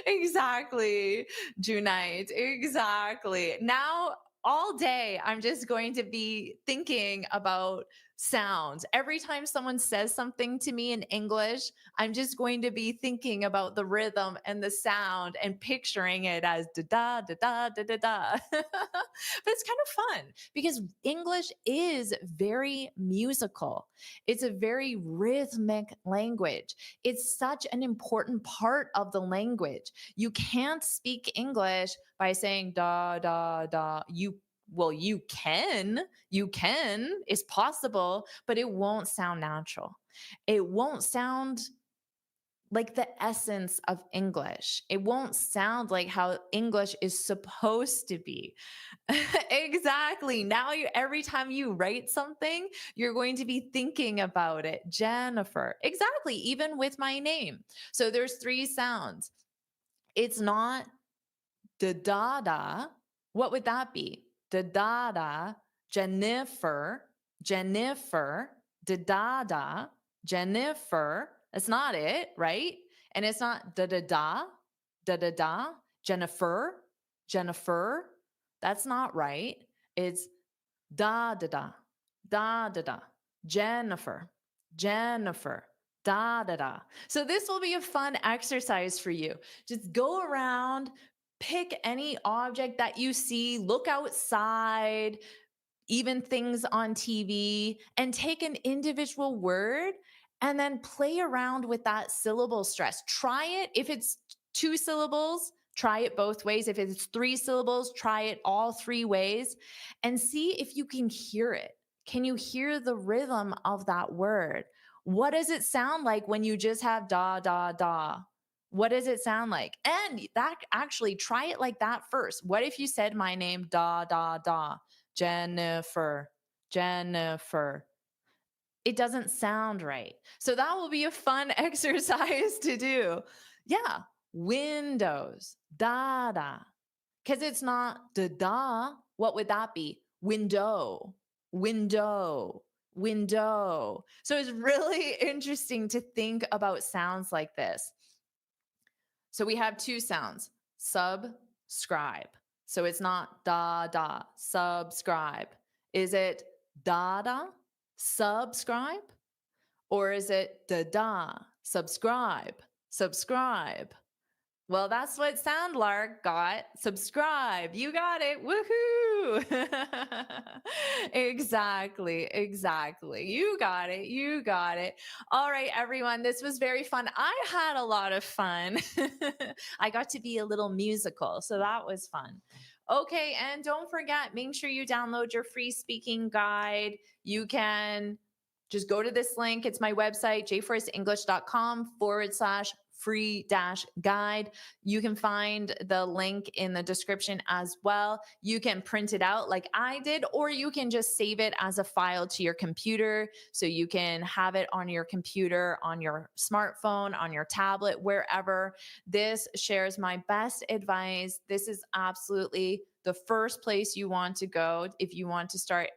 Exactly, Junite. Exactly. Now, all day, I'm just going to be thinking about sounds. Every time someone says something to me in English, I'm just going to be thinking about the rhythm and the sound and picturing it as da da da da da da. But it's kind of fun because English is very musical. It's a very rhythmic language. It's such an important part of the language. You can't speak English by saying da da da. You can, it's possible, but it won't sound natural. It won't sound like the essence of English. It won't sound like how English is supposed to be. Exactly. Now every time you write something, you're going to be thinking about it. Jennifer. Exactly. Even with my name. So there's 3 sounds. It's not da da. What would that be? Da da, Jennifer, Jennifer, da da, Jennifer. That's not it, right? And it's not da da, Jennifer, Jennifer. That's not right. It's da da da, Jennifer, Jennifer, da da da. So this will be a fun exercise for you. Just go around, pick any object that you see, look outside, even things on TV, and take an individual word and then play around with that syllable stress. Try it. If it's 2 syllables, try it both ways. If it's 3 syllables, try it all 3 ways and see if you can hear it. Can you hear the rhythm of that word? What does it sound like when you just have da, da, da? What does it sound like? And that actually try it like that first. What if you said my name, da, da, da? Jennifer, Jennifer. It doesn't sound right. So that will be a fun exercise to do. Yeah, windows, da da. Because it's not da da. What would that be? Window, window, window. So it's really interesting to think about sounds like this. So we have 2 sounds, subscribe. So it's not da da, subscribe. Is it da da, subscribe? Or is it da da, subscribe, subscribe? Well, that's what SoundLark got. Subscribe. You got it. Woohoo. Exactly. Exactly. You got it. You got it. All right, everyone. This was very fun. I had a lot of fun. I got to be a little musical. So that was fun. Okay. And don't forget, make sure you download your free speaking guide. You can just go to this link. It's my website, jforrestenglish.com/free free dash guide. You can find the link in the description as well. You can print it out like I did, or you can just save it as a file to your computer. So you can have it on your computer, on your smartphone, on your tablet, wherever. This shares my best advice. This is absolutely the first place you want to go if you want to start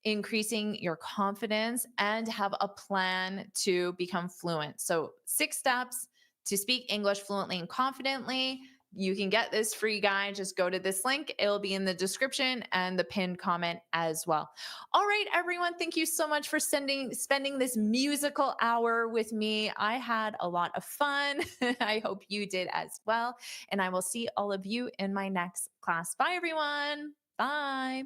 increasing your confidence and have a plan to become fluent. So, 6 steps to speak English fluently and confidently. You can get this free guide. Just go to this link. It'll be in the description and the pinned comment as well. All right, everyone. Thank you so much for spending this musical hour with me. I had a lot of fun. I hope you did as well. And I will see all of you in my next class. Bye, everyone. Bye.